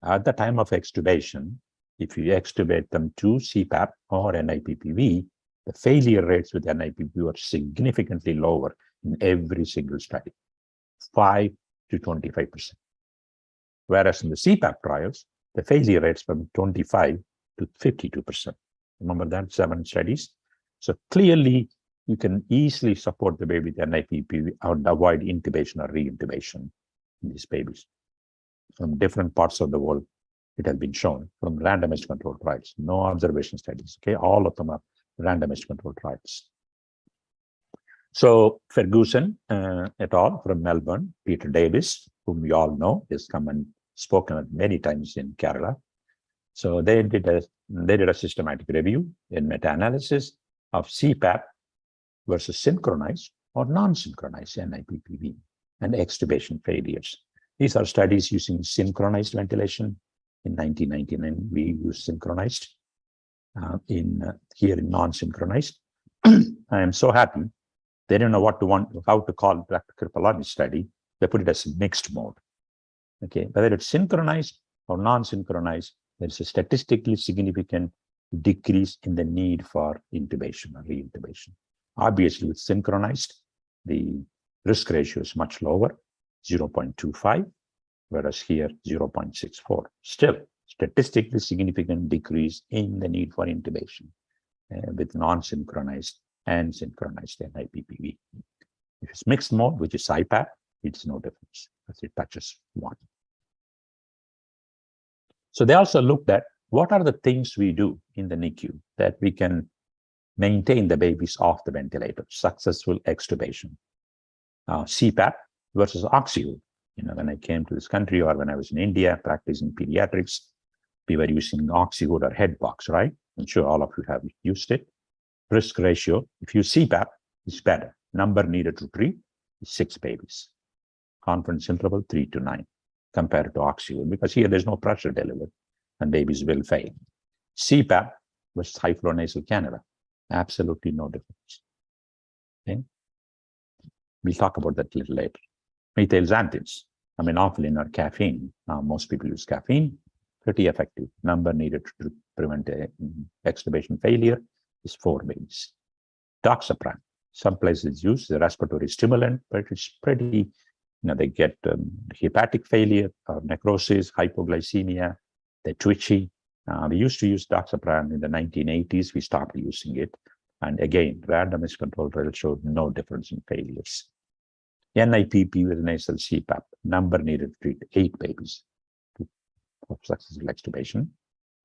at the time of extubation, if you extubate them to Cpap or NIPPV, the failure rates with NIPPV are significantly lower in every single study, 5 to 25%. Whereas in the Cpap trials, the failure rates from 25 to 52%. Remember that, 7 studies. So clearly, you can easily support the baby with NIPPV and avoid intubation or reintubation in these babies. From different parts of the world, it has been shown from randomized controlled trials, no observation studies. Okay, all of them are randomized controlled trials. So Ferguson et al. From Melbourne, Peter Davis, whom we all know, has come and spoken many times in Kerala. So they did a systematic review in meta-analysis of Cpap versus synchronized or non-synchronized NIPPV and extubation failures. These are studies using synchronized ventilation. In 1999, we used synchronized. Here in non-synchronized. I am so happy. They didn't know how to call Dr. Kripalani's study. They put it as mixed mode. Okay, whether it's synchronized or non-synchronized, there's a statistically significant decrease in the need for intubation or reintubation. Obviously, with synchronized, the risk ratio is much lower, 0.25, whereas here 0.64. Still, statistically significant decrease in the need for intubation with non-synchronized and synchronized NIPPV. If it's mixed mode, which is Cpap, it's no difference because it touches 1. So they also looked at what are the things we do in the NICU that we can maintain the babies off the ventilator, successful extubation. Cpap versus oxygen. When I came to this country or when I was in India practicing pediatrics, we were using oxygen or headbox, right? I'm sure all of you have used it. Risk ratio, if you Cpap, is better. Number needed to treat is 6 babies. Confidence interval 3 to 9 compared to oxygen, because here there's no pressure delivered and babies will fail. Cpap versus high flow nasal cannula, absolutely no difference. Okay? We'll talk about that a little later. Methyl xanthines, aminophylline or caffeine. Most people use caffeine, pretty effective. Number needed to prevent extubation failure is 4 babies. Doxapran, some places use the respiratory stimulant, but it's pretty, they get hepatic failure or necrosis, hypoglycemia, they're twitchy. We used to use doxapran in the 1980s. We stopped using it. And again, randomized control trials showed no difference in failures. NIPP with nasal Cpap, number needed to treat 8 babies for successful extubation.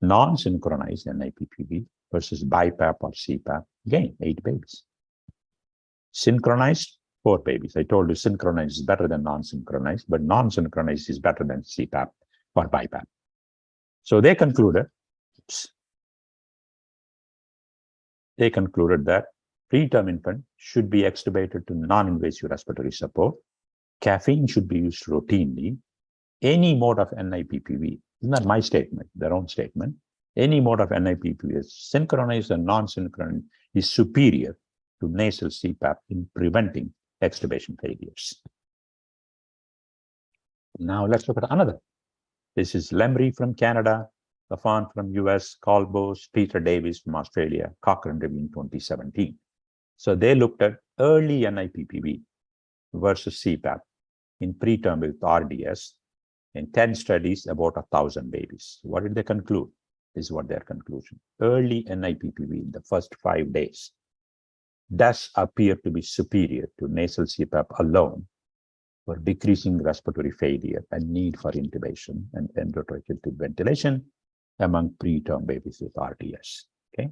Non-synchronized NIPPV versus BiPAP or Cpap, again, 8 babies. Synchronized, 4 babies. I told you synchronized is better than non-synchronized, but non-synchronized is better than Cpap or BiPAP. So they concluded that preterm infant should be extubated to non-invasive respiratory support. Caffeine should be used routinely. Any mode of NIPPV, it's not my statement, their own statement. Any mode of NIPPV, synchronized and non-synchronized, is superior to nasal Cpap in preventing extubation failures. Now let's look at another. This is Lemry from Canada, Lafont from US, Colbos, Peter Davis from Australia, Cochrane review in 2017. So they looked at early NIPPV versus Cpap in preterm with RDS in 10 studies, about 1,000 babies. What did they conclude? This is what their conclusion. Early NIPPV in the first 5 days does appear to be superior to nasal Cpap alone for decreasing respiratory failure and need for intubation and endotracheal tube ventilation among preterm babies with RDS. Okay.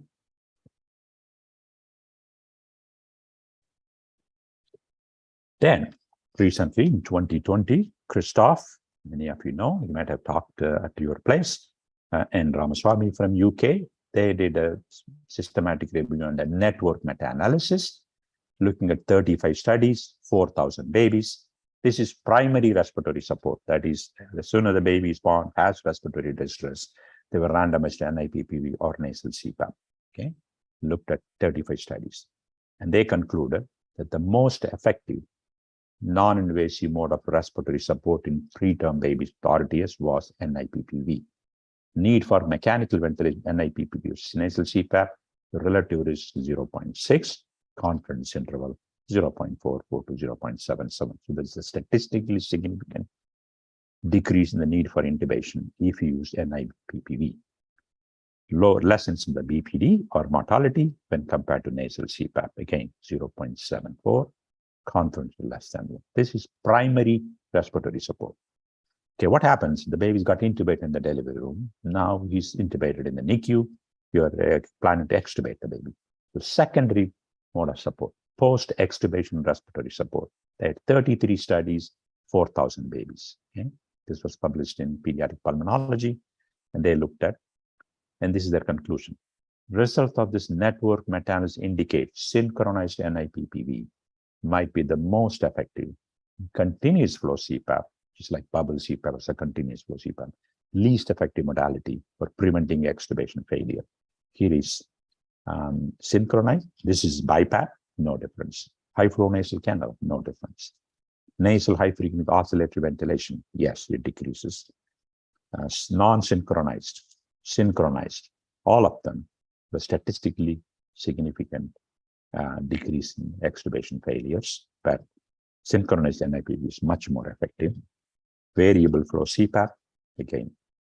Then, recently in 2020, Christoph, many of you know, you might have talked at your place, and Ramaswamy from UK, they did a systematic review on the network meta-analysis, looking at 35 studies, 4,000 babies. This is primary respiratory support. That is, as soon as the baby is born, has respiratory distress, they were randomized to NIPPV or nasal Cpap. Okay, looked at 35 studies. And they concluded that the most effective non-invasive mode of respiratory support in preterm babies with RDS was NIPPV. Need for mechanical ventilation, NIPPV is nasal Cpap, the relative risk 0.6, confidence interval 0.44 to 0.77. So there's a statistically significant decrease in the need for intubation if you use NIPPV. Lower lessons in the BPD or mortality when compared to nasal Cpap, again 0.74, confidence less than 1. This is primary respiratory support. Okay, what happens? The baby's got intubated in the delivery room. Now he's intubated in the NICU. You're planning to extubate the baby. The secondary mode of support, post-extubation respiratory support. They had 33 studies, 4,000 babies. Okay? This was published in Pediatric Pulmonology, and they looked at, and this is their conclusion. Result of this network meta-analysis indicates synchronized NIPPV might be the most effective continuous flow Cpap, just like bubble Cpap as a continuous flow Cpap, least effective modality for preventing extubation failure. Here is synchronized. This is BiPAP, no difference. High flow nasal cannula, no difference. Nasal high frequency oscillatory ventilation, yes, it decreases. Non-synchronized, synchronized, all of them, the statistically significant decrease in extubation failures, but synchronized NIPV is much more effective. Variable flow CPAP, again,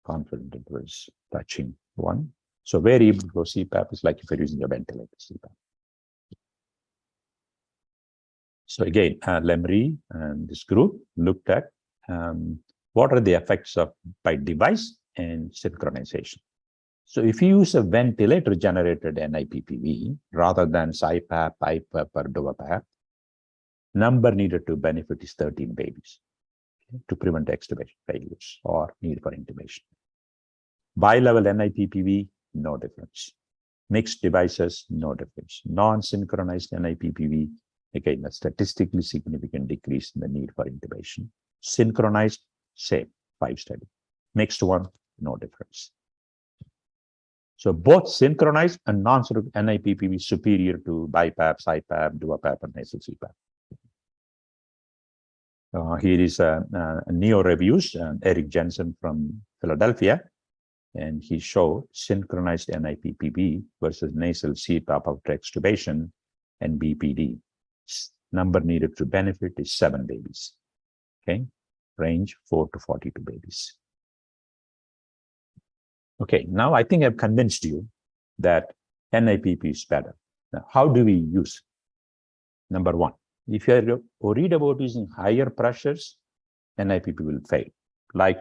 confident it was touching 1. So variable flow CPAP is like if you're using a ventilator CPAP. So again, Lemry and this group looked at what are the effects of by device and synchronization. So if you use a ventilator-generated NIPPV rather than Cpap, IPAP, or DOAPAP, number needed to benefit is 13 babies to prevent extubation failures or need for intubation. Bi-level NIPPV, no difference. Mixed devices, no difference. Non-synchronized NIPPV, again, a statistically significant decrease in the need for intubation. Synchronized, same, 5 study. Mixed one, no difference. So both synchronized and non-synchronized NIPPV superior to BiPAP, CPAP, DOAPAP, and nasal CPAP. Here is a Neo reviews, Eric Jensen from Philadelphia, and he showed synchronized NIPPV versus nasal CPAP after extubation and BPD. Number needed to benefit is 7 babies. Okay, range 4 to 42 babies. Okay, now I think I've convinced you that NIPP is better. Now, how do we use it? Number 1, if you are worried about using higher pressures, NIPP will fail, like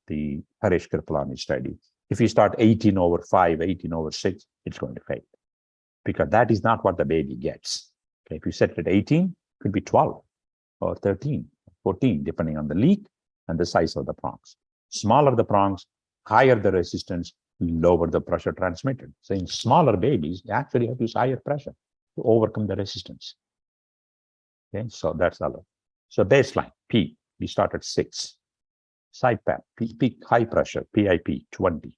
the Harish Kripalani study. If you start 18/5, 18/6, it's going to fail because that is not what the baby gets. Okay, if you set it at 18, it could be 12 or 13, 14, depending on the leak and the size of the prongs. Smaller the prongs, higher the resistance, lower the pressure transmitted. So in smaller babies, you actually have to use higher pressure to overcome the resistance. Okay, so that's all. So baseline, P, we start at 6. Cpap, peak high pressure, PIP, 20.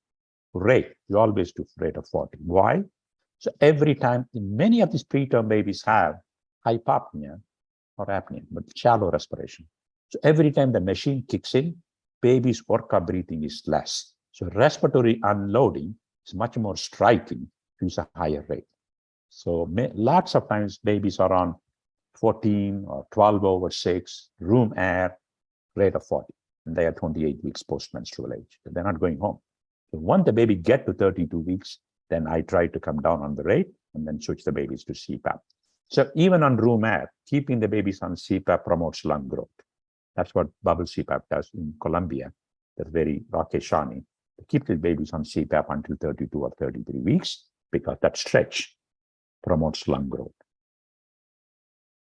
Rate, you always do rate of 40. Why? So every time, many of these preterm babies have hypopnea or apnea, but shallow respiration. So every time the machine kicks in, baby's workup breathing is less. So respiratory unloading is much more striking to use a higher rate. So lots of times babies are on 14 or 12/6, room air, rate of 40. And they are 28 weeks post-menstrual age. They're not going home. So once the baby get to 32 weeks, then I try to come down on the rate and then switch the babies to CPAP. So even on room air, keeping the babies on CPAP promotes lung growth. That's what bubble CPAP does in Colombia. That's very Rakeshani. To keep the babies on CPAP until 32 or 33 weeks because that stretch promotes lung growth.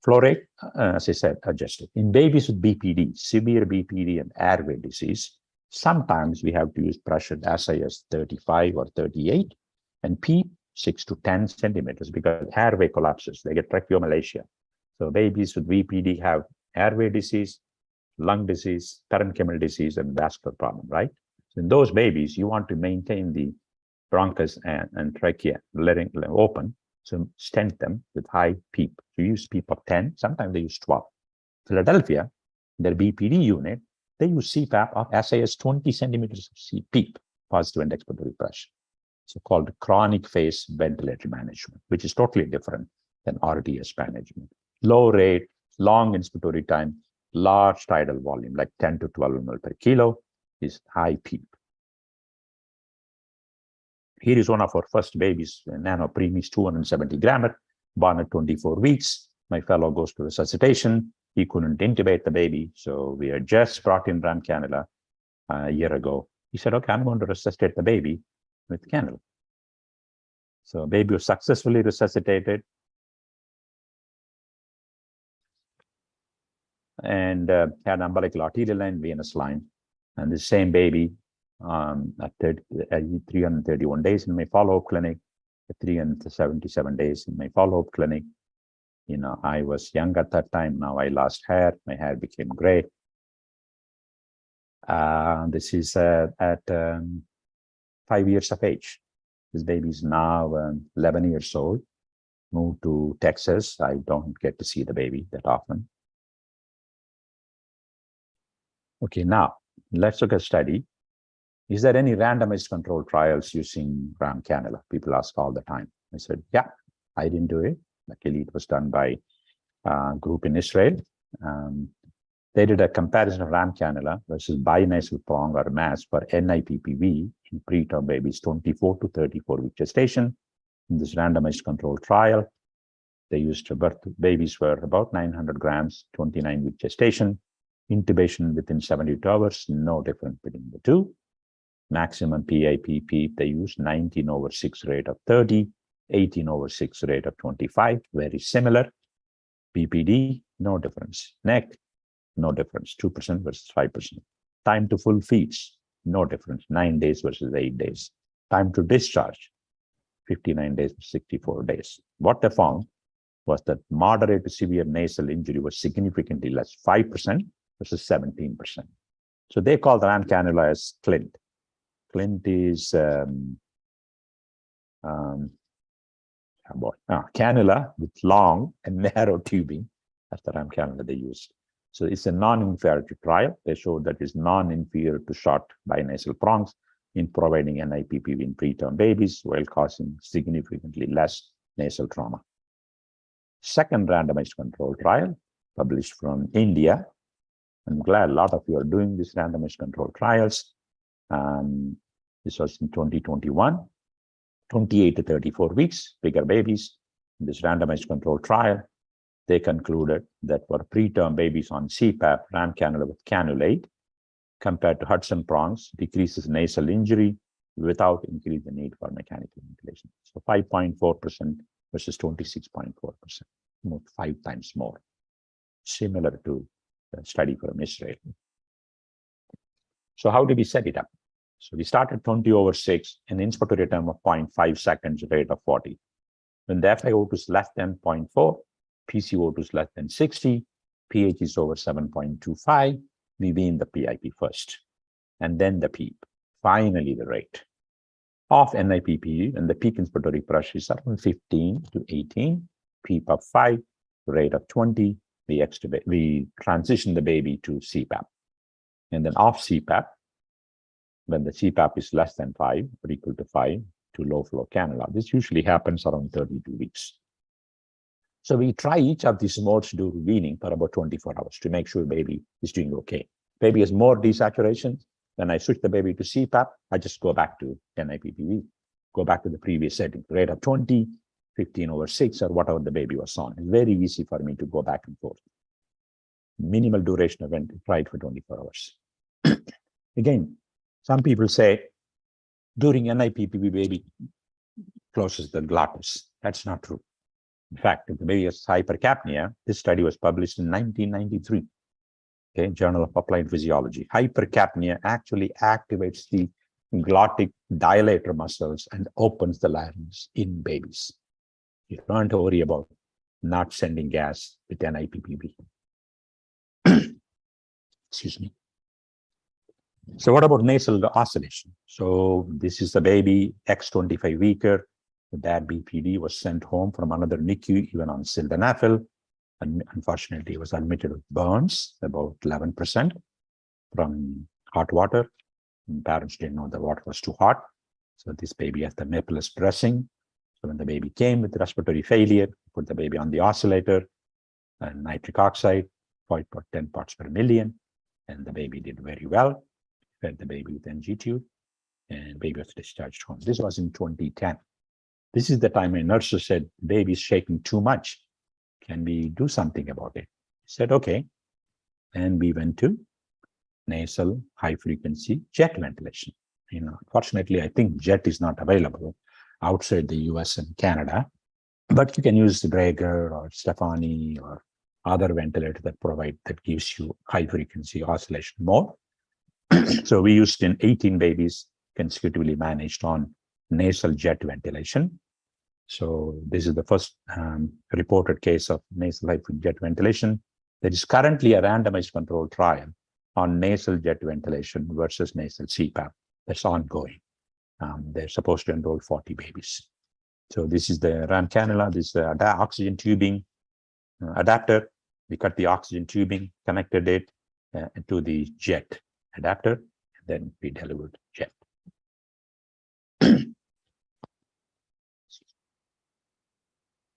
Flow rate, as I said, adjusted. In babies with BPD, severe BPD and airway disease, sometimes we have to use pressured SIS 35 or 38 and PEEP 6 to 10 centimeters because airway collapses. They get tracheomalacia. So babies with BPD have airway disease, lung disease, parenchymal disease, and vascular problem, right? So in those babies, you want to maintain the bronchus and trachea letting open. So stent them with high PEEP. So you use PEEP of 10, sometimes they use 12. Philadelphia, their BPD unit, they use CPAP of as high as 20 centimeters of PEEP, positive and expiratory pressure. So called chronic phase ventilator management, which is totally different than RDS management. Low rate, long inspiratory time, large tidal volume, like 10 to 12 ml per kilo is high PEEP. Here is one of our first babies, nano preemies, 270 grammer, born at 24 weeks. My fellow goes to resuscitation. He couldn't intubate the baby, so we had just brought in ram cannula a year ago. He said, okay, I'm going to resuscitate the baby with cannula. So baby was successfully resuscitated and had umbilical arterial line, venous line. And the same baby at 331 days in my follow-up clinic, at 377 days in my follow-up clinic. You know, I was young at that time. Now I lost hair. My hair became gray. This is at 5 years of age. This baby is now 11 years old. Moved to Texas. I don't get to see the baby that often. Okay, now let's look at a study is there any randomized control trials using ram cannula? People ask all the time. I said, yeah, I didn't do it. Luckily, it was done by a group in Israel. They did a comparison of ram cannula versus binasal prong or mask for NIPPV in preterm babies 24 to 34 week gestation. In this randomized control trial, they used babies were about 900 grams, 29 week gestation, intubation within 72 hours, no difference between the two. Maximum PIPP, they used 19/6 rate of 30, 18/6 rate of 25, very similar. PPD, no difference. Neck, no difference, 2% versus 5%. Time to full feeds, no difference, 9 days versus 8 days. Time to discharge, 59 days to 64 days. What they found was that moderate to severe nasal injury was significantly less, 5% versus 17%. So they call the ram cannula as Clint. Clint is cannula with long and narrow tubing. That's the ram cannula they used. So it's a non-inferiority trial. They showed that it's non-inferior to short binasal prongs in providing NIPPV in preterm babies while causing significantly less nasal trauma. Second randomized control trial published from India. I'm glad a lot of you are doing these randomized control trials. This was in 2021, 28 to 34 weeks, bigger babies. In this randomized control trial, they concluded that for preterm babies on Cpap, ram cannula with cannulate, compared to Hudson prongs, decreases nasal injury without increasing the need for mechanical ventilation. So 5.4% versus 26.4%, 5 times more, similar to the study from Israel. So how did we set it up? So we started 20/6, an inspiratory time of 0.5 seconds, rate of 40. When the FiO2 is less than 0.4, PCO2 is less than 60, pH is over 7.25, we wean the PIP first, and then the PEEP, finally the rate. Of NIPPV, and the peak inspiratory pressure is around 15 to 18, PEEP of 5, rate of 20, we transition the baby to Cpap. And then off Cpap, when the Cpap is less than 5 or equal to 5, to low flow cannula. This usually happens around 32 weeks. So we try each of these modes to do weaning for about 24 hours to make sure baby is doing okay. Baby has more desaturation. Then I switch the baby to Cpap. I just go back to NIPPV, go back to the previous setting, rate of 20, 15/6, or whatever the baby was on. It's very easy for me to go back and forth. Minimal duration event, tried for 24 hours. Again, some people say during NIPPV, baby closes the glottis. That's not true. In fact, if the baby has hypercapnia, this study was published in 1993. Okay, Journal of Applied Physiology. Hypercapnia actually activates the glottic dilator muscles and opens the larynx in babies. You don't have to worry about not sending gas with NIPPV. Excuse me. So what about nasal oscillation? So this is the baby, X25 weaker. The dad BPD was sent home from another NICU, even on sildenafil. And unfortunately, he was admitted with burns, about 11% from hot water. And parents didn't know the water was too hot. So this baby has the Mapless dressing. So when the baby came with respiratory failure, put the baby on the oscillator and nitric oxide, 10 parts per million. And the baby did very well. Fed the baby with NG tube, and baby was discharged home. This was in 2010. This is the time my nurse said, baby's shaking too much. Can we do something about it? I said, okay. And we went to nasal high frequency jet ventilation. Unfortunately, I think jet is not available outside the US and Canada, but you can use the Draeger or Stefani or other ventilator that gives you high frequency oscillation more. So we used in 18 babies consecutively managed on nasal jet ventilation. So this is the first reported case of nasal high frequency jet ventilation. There is currently a randomized control trial on nasal jet ventilation versus nasal Cpap that's ongoing. They're supposed to enroll 40 babies. So this is the ram cannula, this is the oxygen tubing adapter. We cut the oxygen tubing, connected it to the jet adapter, and then we delivered jet.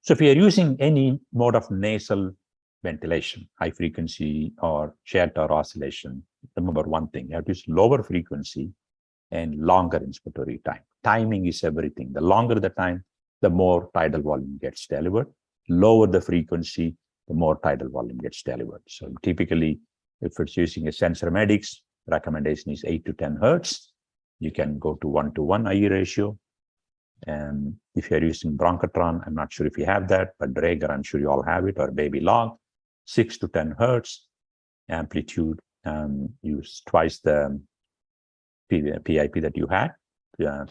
So if you're using any mode of nasal ventilation, high frequency or jet or oscillation, remember one thing, you have to use lower frequency and longer inspiratory time. Timing is everything. The longer the time, the more tidal volume gets delivered. Lower the frequency, the more tidal volume gets delivered. So typically, if it's using a sensor medics, recommendation is 8 to 10 hertz. You can go to 1:1 IE ratio. And if you're using Bronchotron, I'm not sure if you have that, but Draeger, I'm sure you all have it, or Baby Log, 6 to 10 hertz amplitude, use twice the PIP that you had,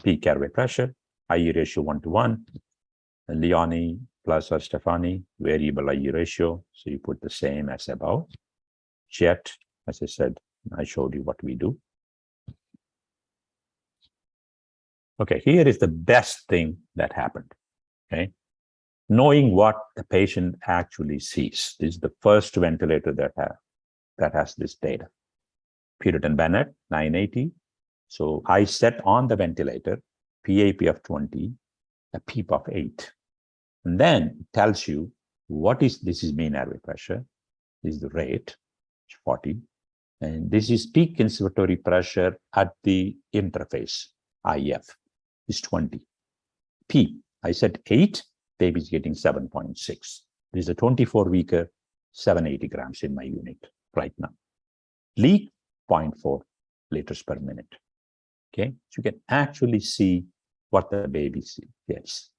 peak airway pressure, IE ratio 1:1, Leone plus or Stefani, variable IE ratio. So you put the same as above. Jet, as I said, I showed you what we do. Okay, here is the best thing that happened, okay? Knowing what the patient actually sees. This is the first ventilator that has this data. Puritan Bennett, 980. So I set on the ventilator, PAP of 20, a PEEP of 8. And then it tells you this is mean airway pressure, this is the rate, 40. And this is peak inspiratory pressure at the interface, IF, is 20. P, I said 8, baby's getting 7.6. This is a 24-weeker, 780 grams in my unit right now. Leak, 0.4 liters per minute. Okay, so you can actually see what the baby gets.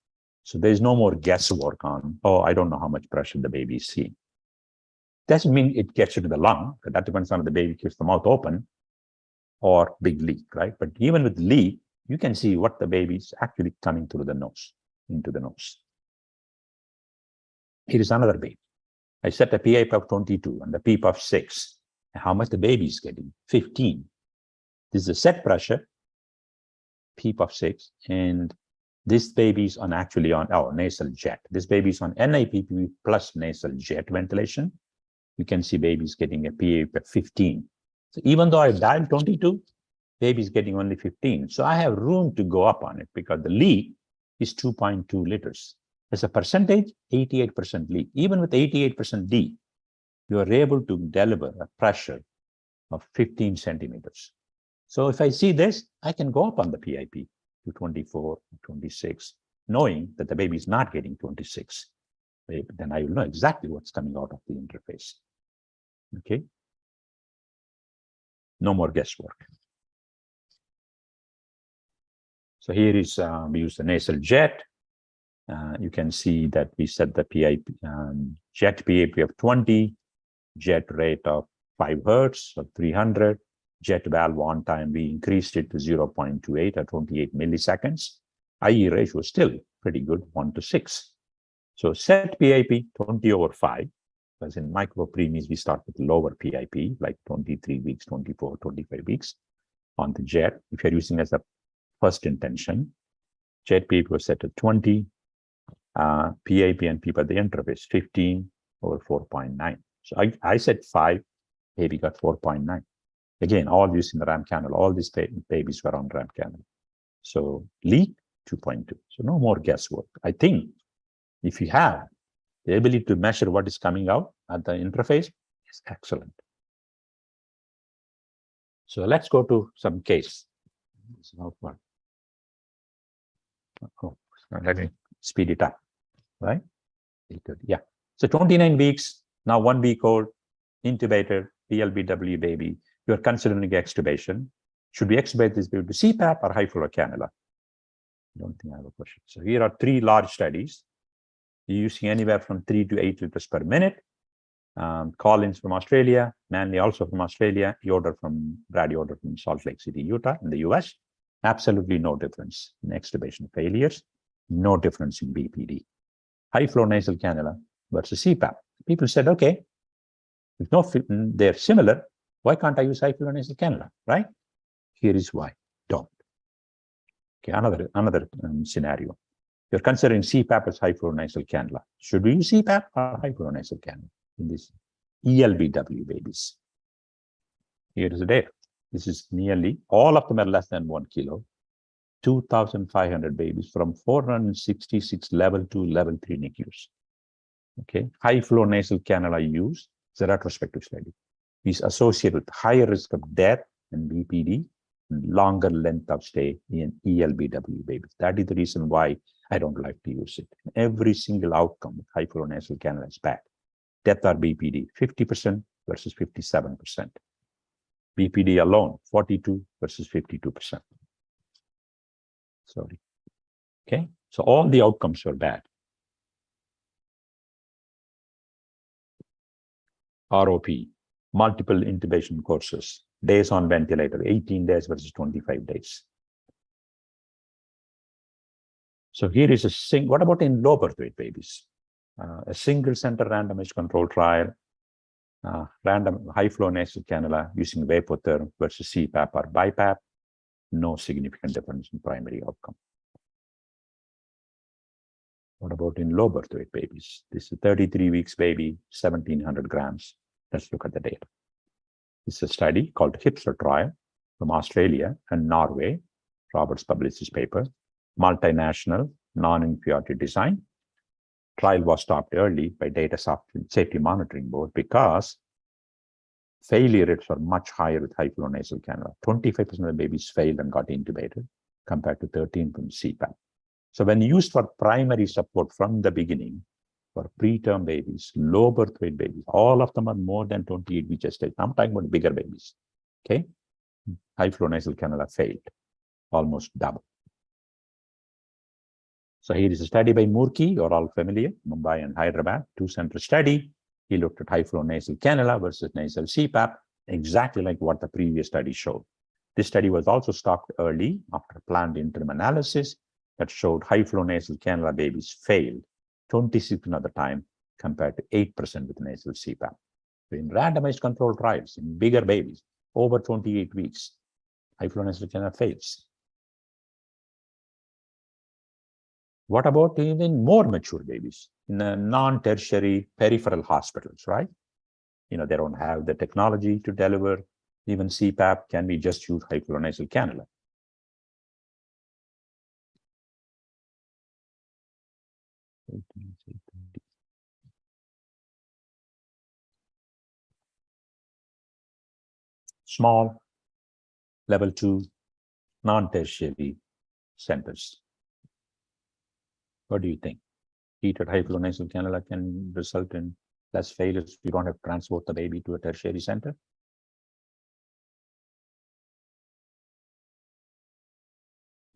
So there's no more guesswork on, oh, I don't know how much pressure the baby is seeing. Doesn't mean it gets into the lung, but that depends on if the baby keeps the mouth open or big leak, right? But even with leak, you can see what the baby is actually coming through the nose, into the nose. Here is another baby. I set a PIP of 22 and the PEEP of 6. How much the baby is getting? 15. This is the set pressure, PEEP of 6, and this baby is actually on nasal jet. This baby is on NIPP plus nasal jet ventilation. You can see baby's getting a PAP of 15. So even though I dialed 22, baby's getting only 15. So I have room to go up on it because the leak is 2.2 liters. As a percentage, 88% leak. Even with 88% leak, you are able to deliver a pressure of 15 centimeters. So if I see this, I can go up on the PIP to 24, 26, knowing that the baby is not getting 26. Then I will know exactly what's coming out of the interface. Okay. No more guesswork. So here is, we use the nasal jet. You can see that we set the PIP, jet PAP of 20, jet rate of 5 hertz or 300. Jet valve on time, we increased it to 0.28 at 28 milliseconds. IE ratio is still pretty good, 1:6. So set PIP 20/5, because in micropremies, we start with lower PIP, like 23 weeks, 24, 25 weeks on the jet. If you're using as a first intention, jet PIP was set at 20, PIP and PIP at the interface, 15/4.9. So I said 5, baby got 4.9. Again, all using the RAM cannula. All these babies were on RAM cannula. So leak, 2.2. So no more guesswork. I think if you have the ability to measure what is coming out at the interface, is excellent. So let's go to some case. Oh, let me speed it up, right? Yeah. So 29 weeks, now 1 week old, intubated, PLBW baby. You're considering extubation. Should we extubate this baby to Cpap or high flow cannula? I don't think I have a question. So here are 3 large studies. You're using anywhere from 3 to 8 liters per minute. Collins from Australia, Manley also from Australia, Brad Yoder from Salt Lake City, Utah, in the US. Absolutely no difference in extubation failures, no difference in BPD. High flow nasal cannula versus Cpap. People said, okay, if they're similar, why can't I use high flow nasal cannula, right? Here is why. Don't. Okay, another scenario. You're considering Cpap as high flow nasal cannula. Should we use Cpap or high flow nasal cannula in these ELBW babies? Here is the data. This is nearly all of them are less than 1 kilo. 2,500 babies from 466 level 2, level 3 NICUs. Okay, high flow nasal cannula use, it's a retrospective study, is associated with higher risk of death and BPD, and longer length of stay in ELBW babies. That is the reason why I don't like to use it. Every single outcome with high flow nasal cannula is bad. Death or BPD, 50% versus 57%. BPD alone, 42 versus 52%. Sorry. Okay, so all the outcomes were bad. ROP, multiple intubation courses, days on ventilator, 18 days versus 25 days. So here is what about in low birth weight babies? A single center randomized control trial, random high flow nasal cannula using vapotherm versus Cpap or BiPAP, no significant difference in primary outcome. What about in low birth weight babies? This is a 33 weeks baby, 1,700 grams. Let's look at the data. This is a study called Hipster trial from Australia and Norway. Roberts published this paper, multinational, non-inferiority design. Trial was stopped early by Data Safety Monitoring Board because failure rates were much higher with high flow nasal cannula. 25% of the babies failed and got intubated compared to 13 from CPAP. So when used for primary support from the beginning, for preterm babies, low birth weight babies, all of them are more than 28 weeks gestation. I'm talking about bigger babies. Okay, high flow nasal cannula failed, almost double. So here is a study by Murki, you're all familiar, Mumbai and Hyderabad, 2-center study. He looked at high flow nasal cannula versus nasal CPAP, exactly like what the previous study showed. This study was also stopped early after planned interim analysis that showed high flow nasal cannula babies failed 26% of the time compared to 8% with nasal CPAP. So in randomized controlled trials, in bigger babies, over 28 weeks, high flow nasal cannula fails. What about even more mature babies in the non-tertiary peripheral hospitals, right? You know, they don't have the technology to deliver even CPAP. Can we just use high flow nasal cannula? Small, level 2, non-tertiary centers. What do you think? Heated high flow nasal cannula can result in less failures. You don't have to transport the baby to a tertiary center.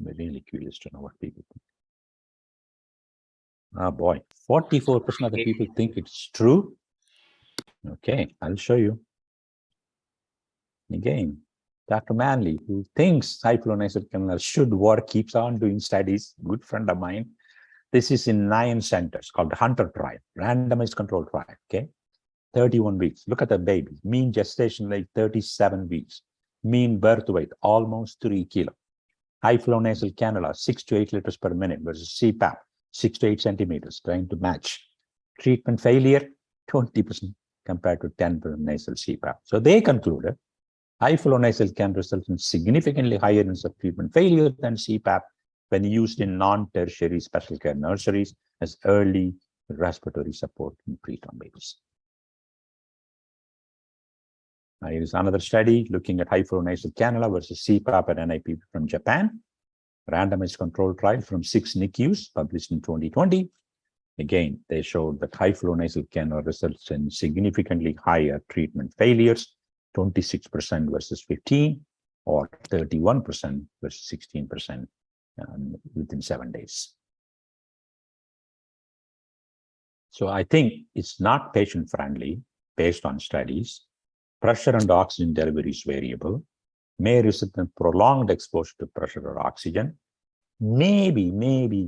I'm really curious to know what people think. Oh boy, 44% of the people think it's true. Okay, I'll show you. Again, Dr. Manley, who thinks high flow nasal cannula should work, keeps on doing studies, good friend of mine. This is in 9 centers called the Hunter trial, randomized control trial, okay? 31 weeks. Look at the baby. Mean gestation like 37 weeks. Mean birth weight, almost 3 kilos. High flow nasal cannula, 6 to 8 liters per minute versus CPAP, 6 to 8 centimeters, trying to match. Treatment failure, 20% compared to 10% nasal CPAP. So they concluded high flow nasal can result in significantly higher incidence of treatment failure than CPAP when used in non-tertiary special care nurseries as early respiratory support in preterm babies. Now, here is another study looking at high flow nasal cannula versus CPAP and NIPP from Japan. Randomized controlled trial from 6 NICUs published in 2020. Again, they showed that high flow nasal cannula results in significantly higher treatment failures, 26% versus 15%, or 31% versus 16% within 7 days. So I think it's not patient friendly based on studies. Pressure and oxygen delivery is variable, may result in prolonged exposure to pressure or oxygen, maybe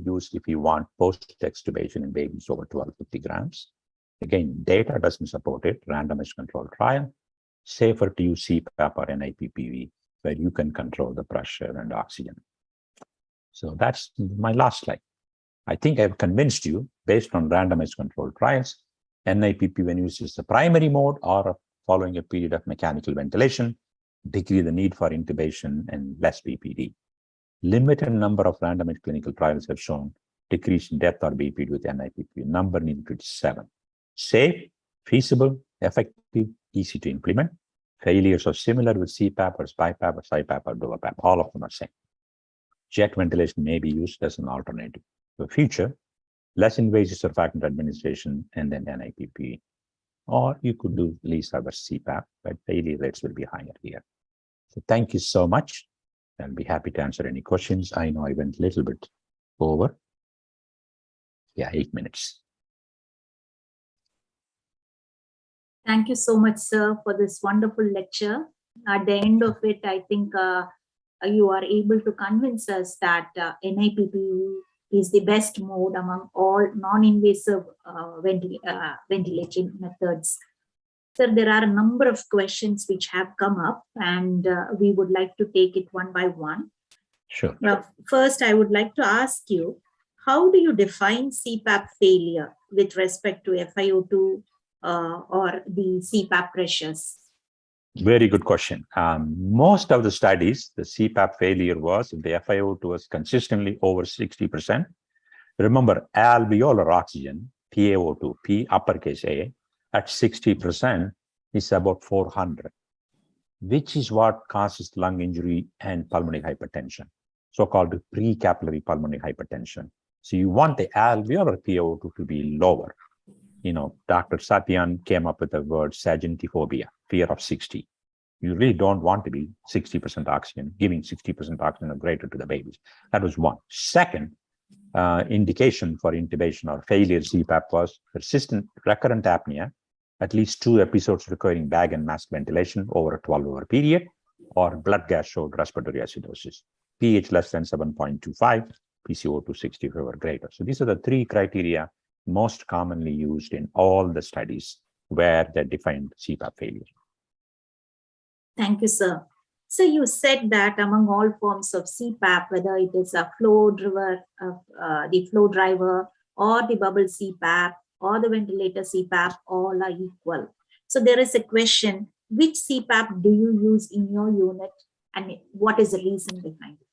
used if you want post-extubation in babies over 1250 grams. Again, data doesn't support it, randomized controlled trial. Safer to use CPAP or NIPPV where you can control the pressure and oxygen. So that's my last slide. I think I've convinced you based on randomized controlled trials, NIPP when used as the primary mode or following a period of mechanical ventilation, decrease the need for intubation and less BPD. Limited number of randomized clinical trials have shown decreased death or BPD with NIPP. Number needed to 7. Safe, feasible, effective, easy to implement. Failures are similar with CPAP or BiPAP or CPAP or DuoPAP. All of them are same. Jet ventilation may be used as an alternative. For future, less invasive surfactant administration and then NIPP. Or you could do LISA versus CPAP, but failure rates will be higher here. So thank you so much. I'll be happy to answer any questions. I know I went a little bit over. Yeah, 8 minutes. Thank you so much, sir, for this wonderful lecture. At the end of it, I think you are able to convince us that NIPP is the best mode among all non-invasive ventilation methods. Sir, there are a number of questions which have come up, and we would like to take it one by one. Sure. First, I would like to ask you, how do you define CPAP failure with respect to FiO2 or the CPAP pressures? Very good question. Most of the studies, the CPAP failure was if the FiO2 was consistently over 60%. Remember, alveolar oxygen, PaO2, P uppercase A, at 60% is about 400, which is what causes lung injury and pulmonary hypertension, so-called pre-capillary pulmonary hypertension. So you want the alveolar PaO2 to be lower. You know, Dr. Satyan came up with the word sagentophobia, fear of 60. You really don't want to be 60% oxygen, giving 60% oxygen or greater to the babies. That was one. Second indication for intubation or failure CPAP was persistent recurrent apnea, at least 2 episodes requiring bag and mask ventilation over a 12-hour period, or blood gas showed respiratory acidosis, pH less than 7.25, PCO2 65 or greater. So these are the 3 criteria most commonly used in all the studies where they defined CPAP failure. Thank you, sir. So you said that among all forms of CPAP, whether it is a flow driver, the flow driver, or the bubble CPAP, or the ventilator CPAP, all are equal. So there is a question, which CPAP do you use in your unit, and what is the reason behind it?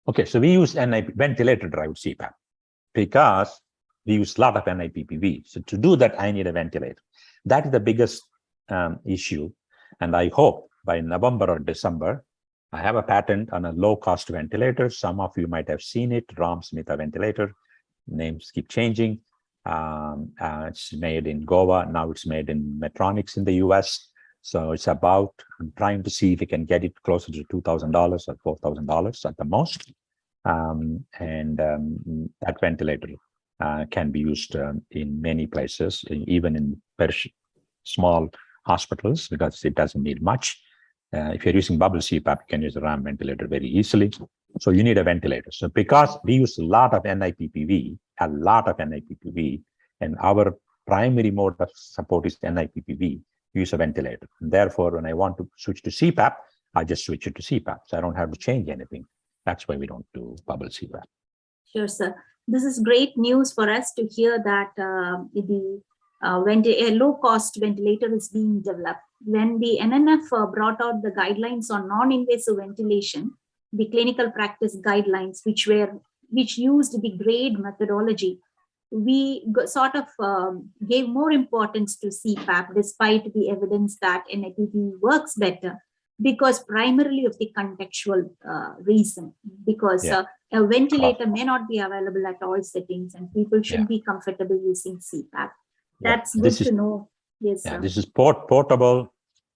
Okay, so we use ventilator-derived CPAP because we use a lot of NIPPV. So to do that, I need a ventilator. That is the biggest issue. And I hope by November or December, I have a patent on a low-cost ventilator. Some of you might have seen it, Ramanathan ventilator. Names keep changing. It's made in Goa. Now it's made in Medtronic in the US. So it's about, I'm trying to see if we can get it closer to $2,000 or $4,000 at the most. That ventilator can be used in many places, even in very small hospitals, because it doesn't need much. If you're using bubble CPAP, you can use a RAM ventilator very easily. So you need a ventilator. So because we use a lot of NIPPV, and our primary mode of support is NIPPV, use a ventilator. And therefore, when I want to switch to CPAP, I just switch it to CPAP. So I don't have to change anything. That's why we don't do bubble CPAP. Sure, sir. This is great news for us to hear that a low-cost ventilator is being developed. When the NNF brought out the guidelines on non-invasive ventilation, the clinical practice guidelines, which used the grade methodology, we sort of gave more importance to CPAP, despite the evidence that NIPP works better, because primarily of the contextual reason, because a ventilator may not be available at all settings, and people should be comfortable using CPAP. That's good to know. Yes, sir. This is portable,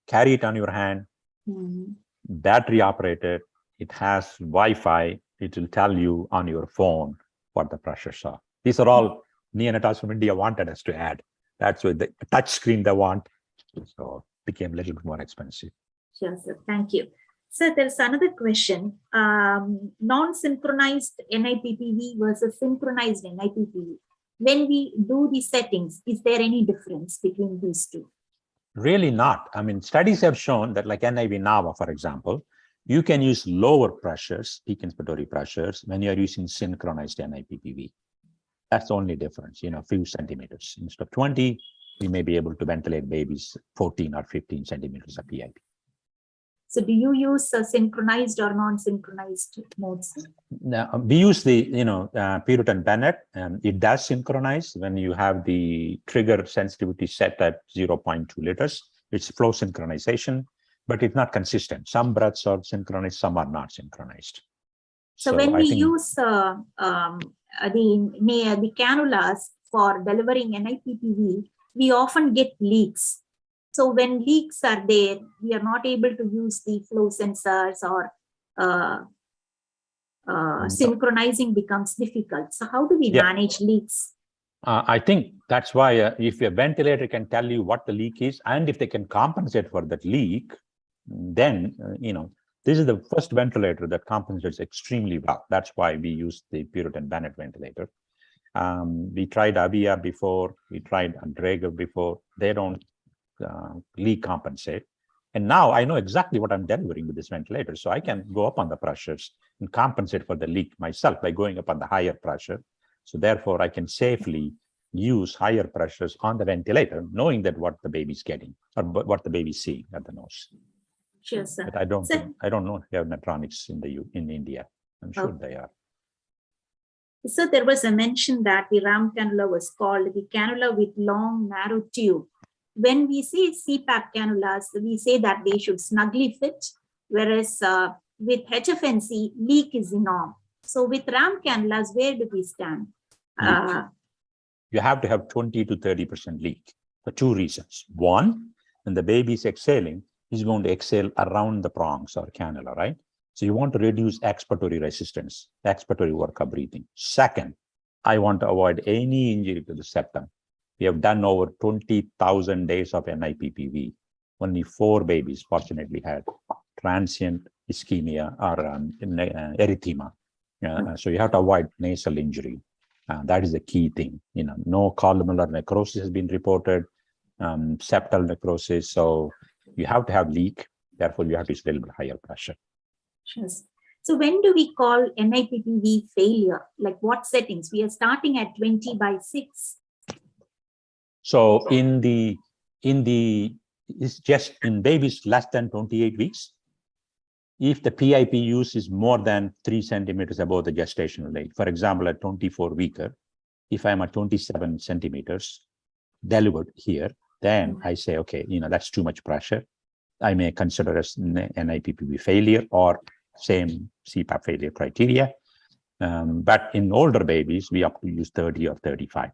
carry it on your hand, battery operated, it has Wi-Fi, it will tell you on your phone what the pressures are. These are all Neonates from India wanted us to add. That's what the touch screen they want. So it became a little bit more expensive. Sure, sir. Thank you. Sir, there's another question. Non-synchronized NIPPV versus synchronized NIPPV. When we do the settings, is there any difference between these two? Really not. I mean, studies have shown that, like NIV NAVA, for example, you can use lower pressures, peak inspiratory pressures, when you're using synchronized NIPPV. That's the only difference, a few centimeters. Instead of 20, we may be able to ventilate babies 14 or 15 centimeters of PIP. So do you use synchronized or non-synchronized modes? Now, we use the, Puritan Bennett, and it does synchronize when you have the trigger sensitivity set at 0.2 liters. It's flow synchronization, but it's not consistent. Some breaths are synchronized, some are not synchronized. So when we use the cannulas for delivering NIPPV, we often get leaks. So when leaks are there, we are not able to use the flow sensors, or synchronizing becomes difficult. So how do we manage leaks? I think that's why if a ventilator can tell you what the leak is, and if they can compensate for that leak, then, this is the first ventilator that compensates extremely well. That's why we use the Puritan Bennett ventilator. We tried Avia before, we tried Drager before. They don't leak compensate. And now I know exactly what I'm delivering with this ventilator. So I can go up on the pressures and compensate for the leak myself by going up on the higher pressure. So therefore, I can safely use higher pressures on the ventilator, knowing that what the baby's getting or what the baby's seeing at the nose. Sure, sir. But I don't know if they have Medtronics in India. I'm sure they are. So there was a mention that the RAM cannula was called the cannula with long, narrow tube. When we say Cpap cannulas, we say that they should snugly fit, whereas with HFNC, leak is the norm. So with RAM cannulas, where do we stand? You have to have 20 to 30% leak for two reasons. One, when the baby is exhaling, he's going to exhale around the prongs or cannula, right? So you want to reduce expiratory resistance, expiratory work of breathing. Second, I want to avoid any injury to the septum. We have done over 20,000 days of NIPPV. Only 4 babies, fortunately, had transient ischemia or erythema. So you have to avoid nasal injury. That is the key thing. No columnar necrosis has been reported, septal necrosis. So you have to have leak. Therefore, you have to use a little bit higher pressure. Sure. So when do we call NIPPV failure? Like what settings? We are starting at 20/6. So it's just in babies less than 28 weeks. If the PIP use is more than 3 centimeters above the gestational age, for example, at 24-weeker, if I'm at 27 centimeters delivered here, then I say, okay, that's too much pressure. I may consider as NIPPV failure or same Cpap failure criteria. But in older babies, we have to use 30 or 35.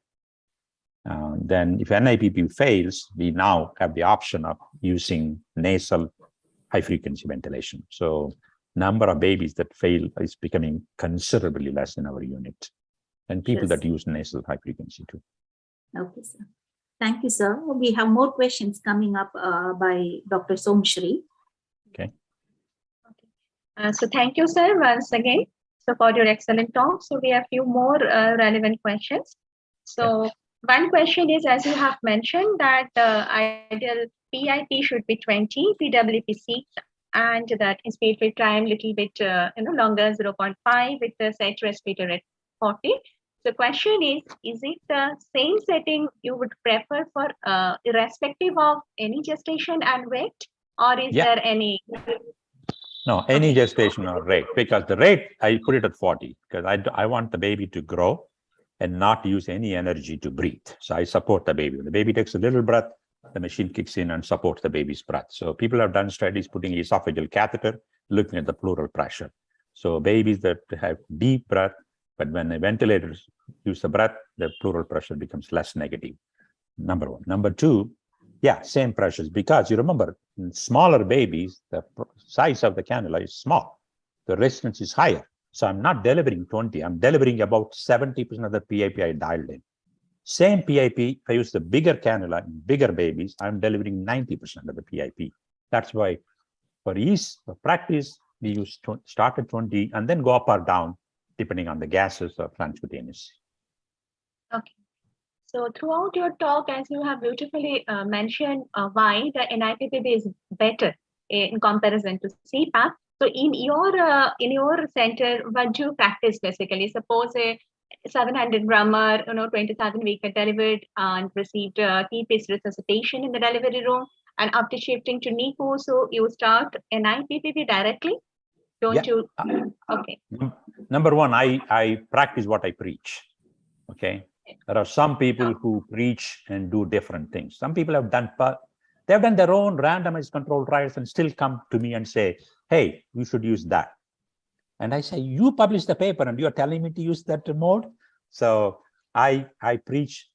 Then if NIPPV fails, we now have the option of using nasal high-frequency ventilation. So number of babies that fail is becoming considerably less in our unit. And people that use nasal high-frequency too. Okay, sir. Thank you, sir. We have more questions coming up by Dr. Somshri. Okay. So thank you, sir, once again, for your excellent talk. So we have a few more relevant questions. So one question is, as you have mentioned, that ideal PIP should be 20, PWP 6, and that inspiratory time little bit longer, 0.5, with the set respirator at 40. The question is it the same setting you would prefer for irrespective of any gestation and weight, or is there any? No, any gestation or rate, because the rate, I put it at 40, because I want the baby to grow and not use any energy to breathe. So I support the baby. When the baby takes a little breath, the machine kicks in and supports the baby's breath. So people have done studies putting esophageal catheter, looking at the pleural pressure. So babies that have deep breath, but when the ventilators use the breath, the pleural pressure becomes less negative. Number one. Number two, same pressures, because you remember, in smaller babies, the size of the cannula is small. The resistance is higher. So I'm not delivering 20, I'm delivering about 70% of the PIP I dialed in. Same PIP, if I use the bigger cannula in bigger babies, I'm delivering 90% of the PIP. That's why for ease of practice, we use start at 20 and then go up or down, depending on the gases or transcutaneous. Okay. So throughout your talk, as you have beautifully mentioned why the NIPPV is better in comparison to Cpap. So in your center, what do you practice basically? Suppose a 700 grammer, 27-week delivered and received T-pace resuscitation in the delivery room, and after shifting to NICU, so you start NIPPV directly. Don't you? Okay. number one, I practice what I preach. Okay. There are some people who preach and do different things. Some people have done, they've done their own randomized controlled trials and still come to me and say, hey, you should use that. And I say, you publish the paper and you're telling me to use that mode. So I preach,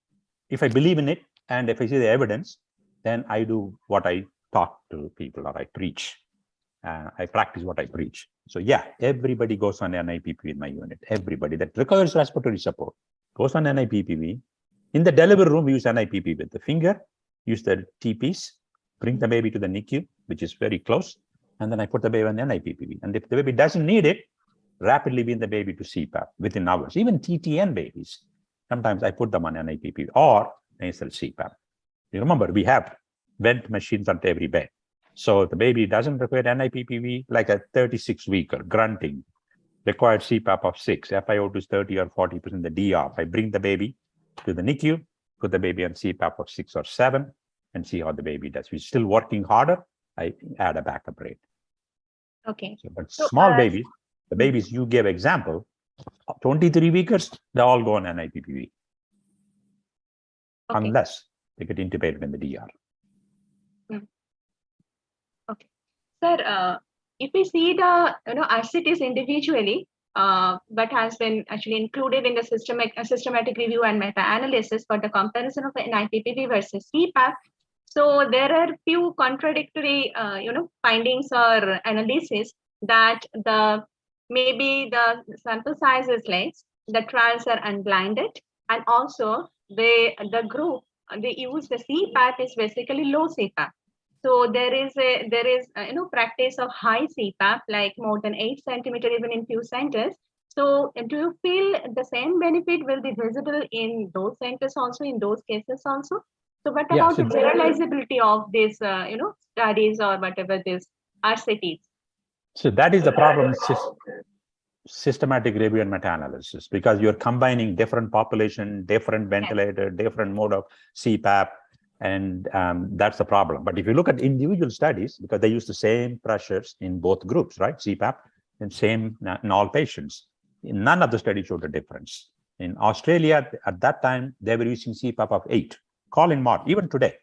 if I believe in it and if I see the evidence, then I do what I talk to people or I preach. I practice what I preach. So yeah, everybody goes on NIPPV in my unit. Everybody that requires respiratory support goes on NIPPV. In the delivery room, we use NIPPV with the finger, use the T-piece, bring the baby to the NICU, which is very close, and then I put the baby on NIPPV. And if the baby doesn't need it, rapidly wean the baby to CPAP within hours. Even TTN babies, sometimes I put them on NIPPV or nasal CPAP. You remember, we have vent machines onto every bed. So the baby doesn't require NIPPV, like a 36-weeker, grunting, required CPAP of 6, FiO2 is 30 or 40% the DR. I bring the baby to the NICU, put the baby on CPAP of 6 or 7, and see how the baby does. We're still working harder, I add a backup rate. Okay. So, but small babies, the babies you gave example, 23 weekers, they all go on NIPPV. Okay. Unless they get intubated in the DR. Okay. Sir, if we see the ascites individually, but has been actually included in the systematic review and meta-analysis for the comparison of NIPPV versus CPAP. So there are few contradictory, findings or analysis that maybe the sample size is less, the trials are unblinded, and also the group they use the CPAP is basically low CPAP. So there is practice of high CPAP, like more than 8 centimeter even in few centers. So do you feel the same benefit will be visible in those centers also, in those cases also? So what about the generalizability of these, studies or whatever these RCTs? So that is the problem, systematic review and meta-analysis, because you're combining different population, different ventilator, different mode of CPAP, and that's the problem. But if you look at individual studies, because they use the same pressures in both groups, right? CPAP, and same in all patients. None of the studies showed a difference. In Australia, at that time, they were using CPAP of 8. Colin Marley, even today,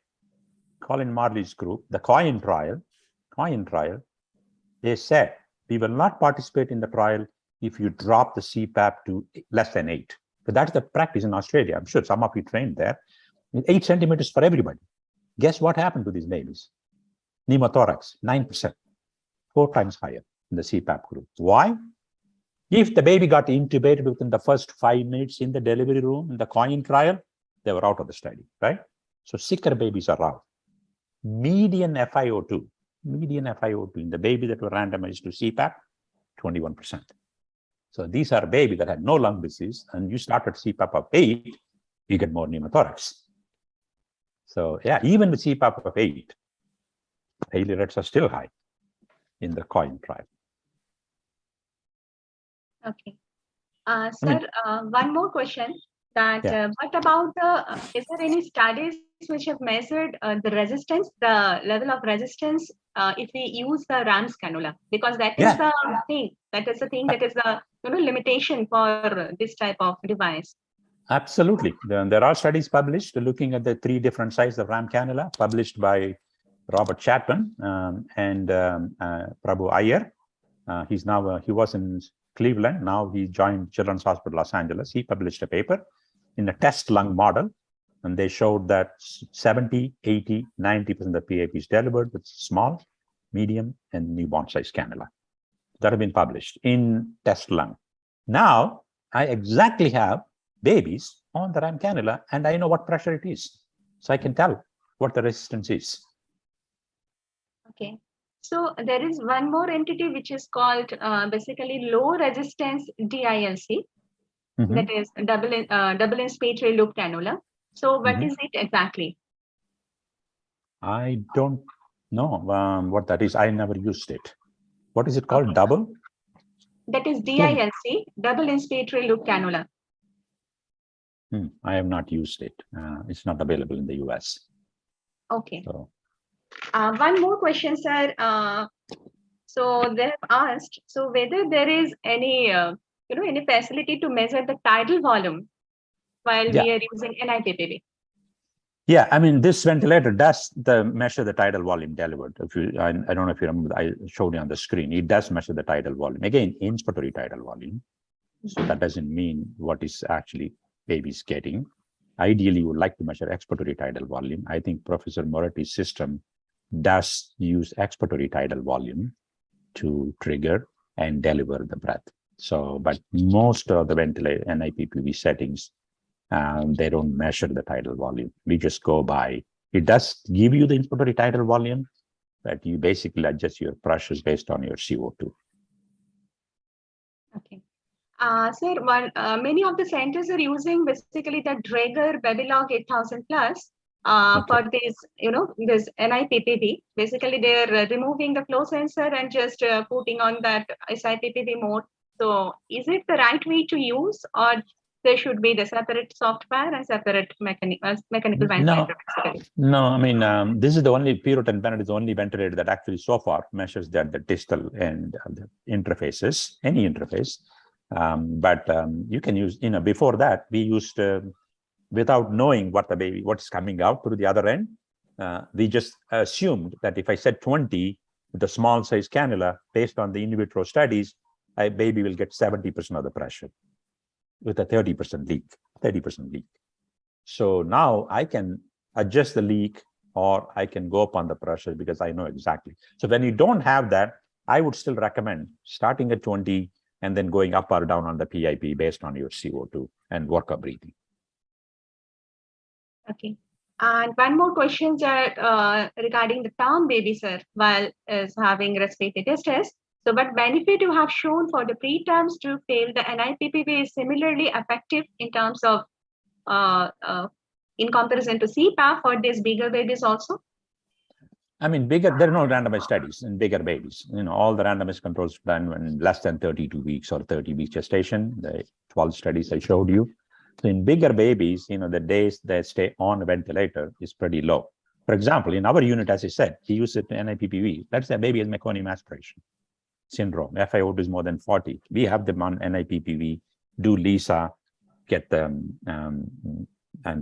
Colin Marley's group, the Coin trial, they said, we will not participate in the trial if you drop the CPAP to less than 8. But that's the practice in Australia. I'm sure some of you trained there. 8 centimeters for everybody. Guess what happened to these babies? Pneumothorax, 9%, 4 times higher in the CPAP group. Why? If the baby got intubated within the first 5 minutes in the delivery room in the Coin trial, they were out of the study, right? So sicker babies are out. Median FiO2 in the baby that were randomized to CPAP, 21%. So these are babies that had no lung disease, and you start at CPAP of 8, you get more pneumothorax. So yeah, even with CPAP of 8, failure rates are still high in the Coin trial. Okay. Sir, one more question. That what about is there any studies which have measured the resistance, the level of resistance, if we use the RAMS cannula? Because that is the thing. That is the thing. That is the limitation for this type of device. Absolutely. There are studies published looking at the 3 different sizes of RAM cannula, published by Robert Chapman and Prabhu Iyer. He's now he was in Cleveland. Now he joined Children's Hospital Los Angeles. He published a paper in a test lung model, and they showed that 70, 80, 90% of the PAP is delivered with small, medium, and newborn size cannula that have been published in test lung. Now, I exactly have babies on the RAM cannula, and I know what pressure it is. So I can tell what the resistance is. Okay. So there is one more entity which is called basically low resistance DILC. That is double inspiratory loop cannula. So what is it exactly? I don't know what that is. I never used it. What is it called? Double? That is DILC, double inspiratory loop cannula. I have not used it. It's not available in the US. Okay. So. One more question, sir. So they have asked, so whether there is any any facility to measure the tidal volume while we are using NIPPV? Yeah, I mean, this ventilator does measure the tidal volume delivered. If you, I don't know if you remember, I showed you on the screen. It does measure the tidal volume. Again, inspiratory tidal volume. So that doesn't mean what is actually baby's getting. Ideally, you would like to measure expiratory tidal volume. I think Professor Moretti's system does use expiratory tidal volume to trigger and deliver the breath. So, but most of the ventilator NIPPV settings, they don't measure the tidal volume. We just go by, it does give you the inspiratory tidal volume, but you basically adjust your pressures based on your CO2. Okay. Sir, many of the centers are using basically the Draeger Babylog 8000 plus for this, this NIPPV. Basically, they're removing the flow sensor and just putting on that SIPPV mode. So, is it the right way to use, or there should be the separate software and separate mechanical ventilator? No, I mean, this is the only P-Roten Bennett is the only ventilator that actually so far measures that the distal and the interfaces, any interface. But you can use, before that, we used, without knowing what's coming out through the other end, we just assumed that if I said 20 with a small size cannula, based on the in vitro studies, a baby will get 70% of the pressure with a 30% leak. So now I can adjust the leak, or I can go up on the pressure because I know exactly. So when you don't have that, I would still recommend starting at 20 and then going up or down on the PIP based on your CO2 and workup breathing. Okay. And one more question regarding the term baby, sir, while is having respiratory distress. So, what benefit you have shown for the preterms to fail the NIPPV is similarly effective in terms of in comparison to Cpap for these bigger babies also? I mean, there are no randomized studies in bigger babies. All the randomized controls done in less than 32 weeks or 30 weeks gestation, the 12 studies I showed you. So in bigger babies, the days they stay on a ventilator is pretty low. For example, in our unit, as I said, he used it in NIPPV. Let's say a baby has meconium aspiration syndrome. FiO2 is more than 40. We have them on NIPPV, do LISA, get them, and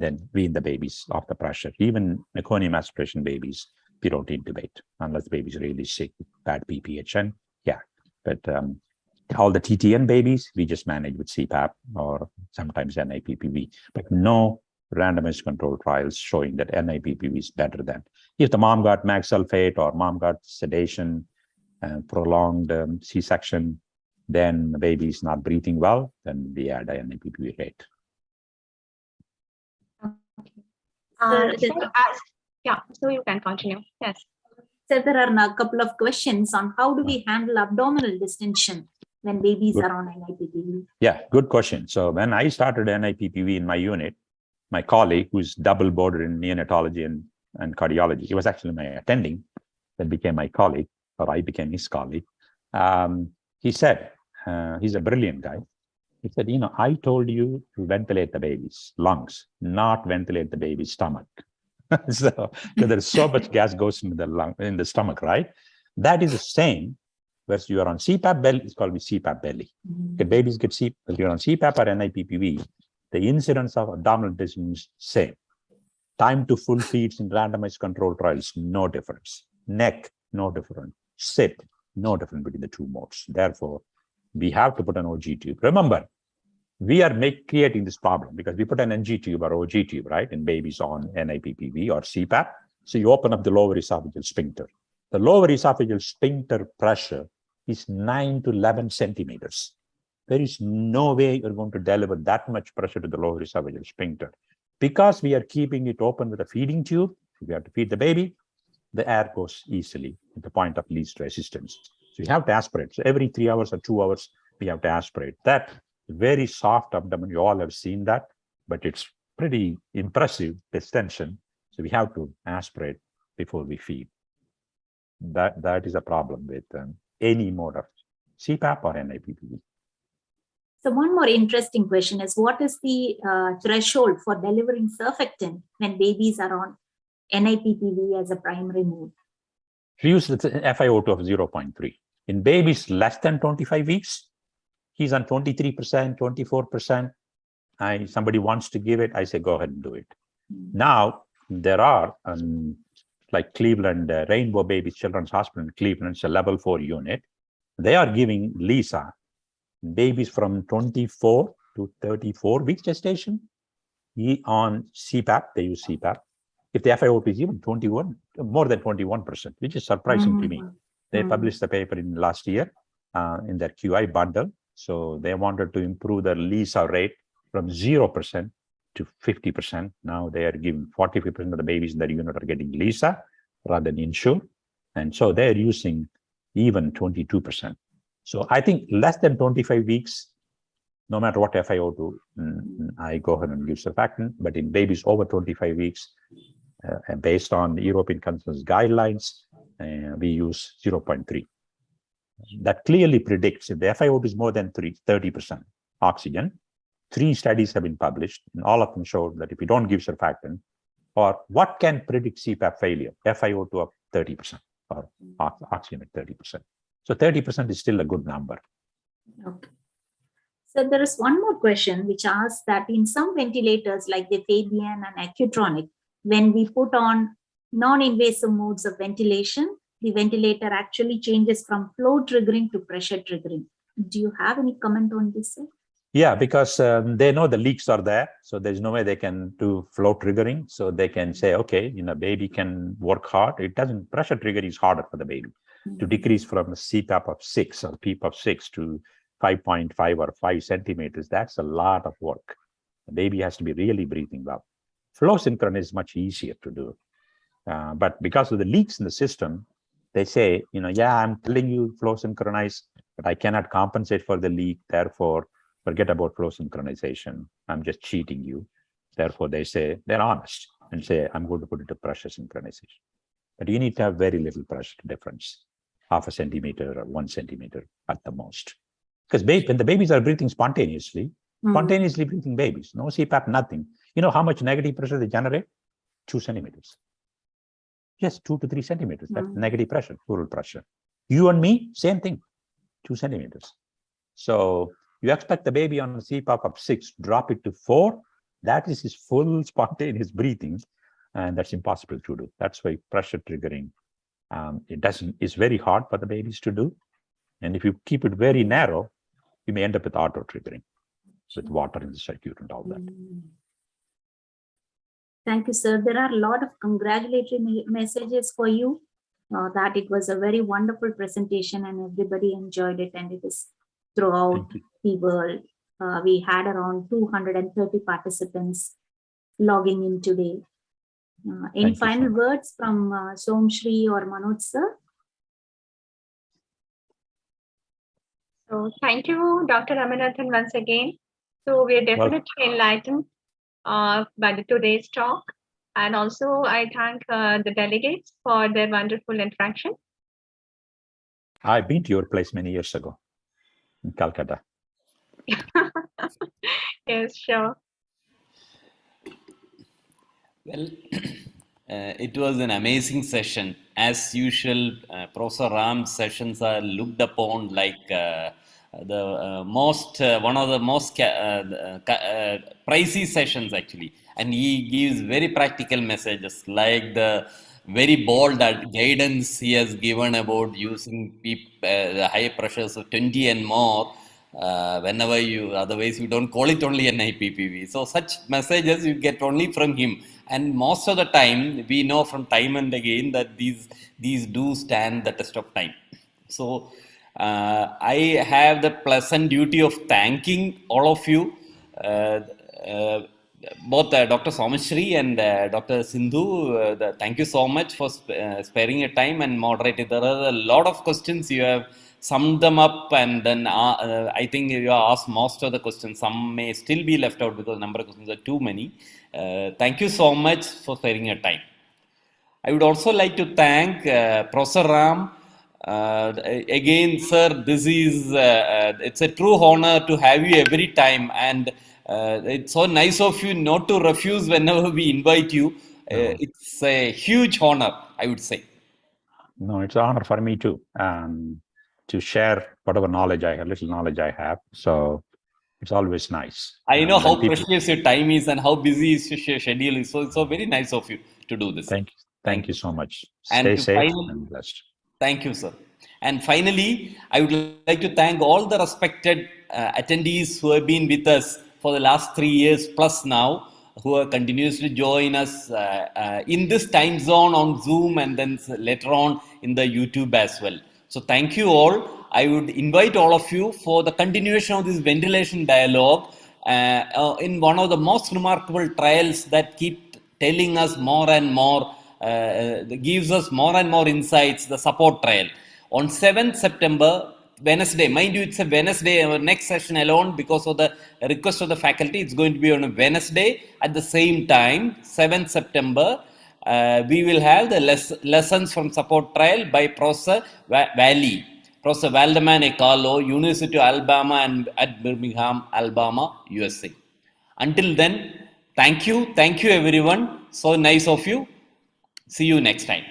then wean the babies off the pressure. Even meconium aspiration babies, we don't intubate unless the baby's really sick, bad PPHN. Yeah, but all the TTN babies, we just manage with Cpap or sometimes NIPPV, but no randomized control trials showing that NIPPV is better than. If the mom got mag sulfate or mom got sedation and prolonged C-section, then the baby is not breathing well, then we add a NIPPV rate. Yeah, so you can continue. Yes. So there are a couple of questions on how do we handle abdominal distension when babies are on NIPPV? Yeah, good question. So when I started NIPPV in my unit, my colleague, who's double boarded in neonatology and cardiology, he was actually my attending, that became my colleague, or I became his colleague. He said, he's a brilliant guy. He said, I told you to ventilate the baby's lungs, not ventilate the baby's stomach. So there's so much gas goes into the lung, in the stomach, right? That is the same. Whereas you are on Cpap belly, it's called Cpap belly. Okay, babies get Cpap. If you're on Cpap or NIPPV, the incidence of abdominal distension is same. Time to full feeds in randomized control trials, no difference. Neck, no different. SIP, no different between the two modes. Therefore, we have to put an OG tube. Remember, we are creating this problem because we put an NG tube or OG tube, right, in babies on NIPPV or Cpap. So you open up the lower esophageal sphincter. The lower esophageal sphincter pressure is 9 to 11 centimeters. There is no way you're going to deliver that much pressure to the lower esophageal sphincter. Because we are keeping it open with a feeding tube, we have to feed the baby, the air goes easily at the point of least resistance. So you have to aspirate. So every 3 hours or 2 hours, we have to aspirate. That very soft abdomen, you all have seen that, but it's pretty impressive distension. So we have to aspirate before we feed. That is a problem with any mode of Cpap or NIPPV. So one more interesting question is, what is the threshold for delivering surfactant when babies are on NIPPV as a primary mode? We use the FiO2 of 0.3. In babies less than 25 weeks, He's on 23%, 24%. Somebody wants to give it, I say, go ahead and do it. Now, there are, like Cleveland, Rainbow Baby Children's Hospital in Cleveland, it's a level 4 unit. They are giving Lisa, babies from 24 to 34 weeks gestation, on Cpap, they use Cpap. If the FiO2 is even 21, more than 21%, which is surprising to me. They published the paper in last year in their QI bundle. So they wanted to improve the Lisa rate from 0% to 50%. Now they are giving 45% of the babies in their unit are getting Lisa rather than Insure. And so they're using even 22%. So I think less than 25 weeks, no matter what FiO2, I go ahead and give surfactant. But in babies over 25 weeks, and based on the European consensus guidelines, we use 0.3. That clearly predicts if the FiO2 is more than 30% oxygen. 3 studies have been published, and all of them showed that if you don't give surfactant, or what can predict Cpap failure, FiO2 of 30% or oxygen at 30%. So 30% is still a good number. Okay. So there is one more question which asks that in some ventilators like the Fabian and Accutronic, when we put on non-invasive modes of ventilation, the ventilator actually changes from flow triggering to pressure triggering. Do you have any comment on this, sir? Yeah, because they know the leaks are there. So there's no way they can do flow triggering. So they can say, okay, baby can work hard. It doesn't, pressure triggering is harder for the baby. To decrease from a Cpap of 6 or PEEP of 6 to 5.5 or 5 centimeters, that's a lot of work. The baby has to be really breathing well. Flow synchronization is much easier to do. But because of the leaks in the system, they say, yeah, I'm telling you flow synchronize, but I cannot compensate for the leak. Therefore, forget about flow synchronization. I'm just cheating you. Therefore, they say, they're honest and say, I'm going to put it to pressure synchronization. But you need to have very little pressure difference, 0.5 centimeter or 1 centimeter at the most. Because when the babies are breathing spontaneously breathing babies, no Cpap, nothing. You know how much negative pressure they generate? 2 centimeters. Just 2 to 3 centimeters. That's negative pressure, pleural pressure. You and me, same thing, 2 centimeters. So you expect the baby on a Cpap of 6, drop it to 4. That is his full spontaneous breathing, and that's impossible to do. That's why pressure triggering, it's very hard for the babies to do. And if you keep it very narrow, you may end up with auto triggering, with water in the circuit and all that. Thank you, sir. There are a lot of congratulatory messages for you. That it was a very wonderful presentation and everybody enjoyed it, and it is throughout the world. We had around 230 participants logging in today. Any final words from Somshri or Manoj, sir? So thank you, Dr. Ramanathan, once again. So we are definitely enlightened by today's talk. And also I thank the delegates for their wonderful interaction. I've been to your place many years ago in Calcutta. Yes, sure. Well, it was an amazing session. As usual, Professor Ram's sessions are looked upon like one of the most pricey sessions actually, and he gives very practical messages like the very bold guidance he has given about using the high pressures of 20 and more whenever otherwise you don't call it only an IPPV. So such messages you get only from him, and most of the time we know from time and again that these do stand the test of time. So I have the pleasant duty of thanking all of you, both Dr. Somashri and Dr. Sindhu. Thank you so much for sparing your time and moderating. There are a lot of questions. You have summed them up, and then I think you asked most of the questions. Some may still be left out because the number of questions are too many. Thank you so much for sparing your time. I would also like to thank Professor Ram. Again, sir, this is it's a true honor to have you every time, and it's so nice of you not to refuse whenever we invite you. It's a huge honor, I would say. No, it's an honor for me too. to share whatever knowledge I have, little knowledge I have. So it's always nice. I know how when people- precious your time is and how busy is your schedule is. So it's so very nice of you to do this. Thank you so much. And Stay to safe finally- and blessed. Thank you, sir. And finally, I would like to thank all the respected attendees who have been with us for the last 3 years plus now, who are continues to join us in this time zone on Zoom and then later on in the YouTube as well. So thank you all. I would invite all of you for the continuation of this ventilation dialogue in one of the most remarkable trials that keep telling us more and more, gives us more and more insights, the support trial. On 7th September, Wednesday, mind you, it's a Wednesday, our next session alone, because of the request of the faculty, it's going to be on a Wednesday at the same time, 7th September. We will have the lessons from support trial by Professor Professor Waldemar Carlo, University of Alabama and at Birmingham, Alabama, USA. Until then, thank you everyone. So nice of you. See you next time.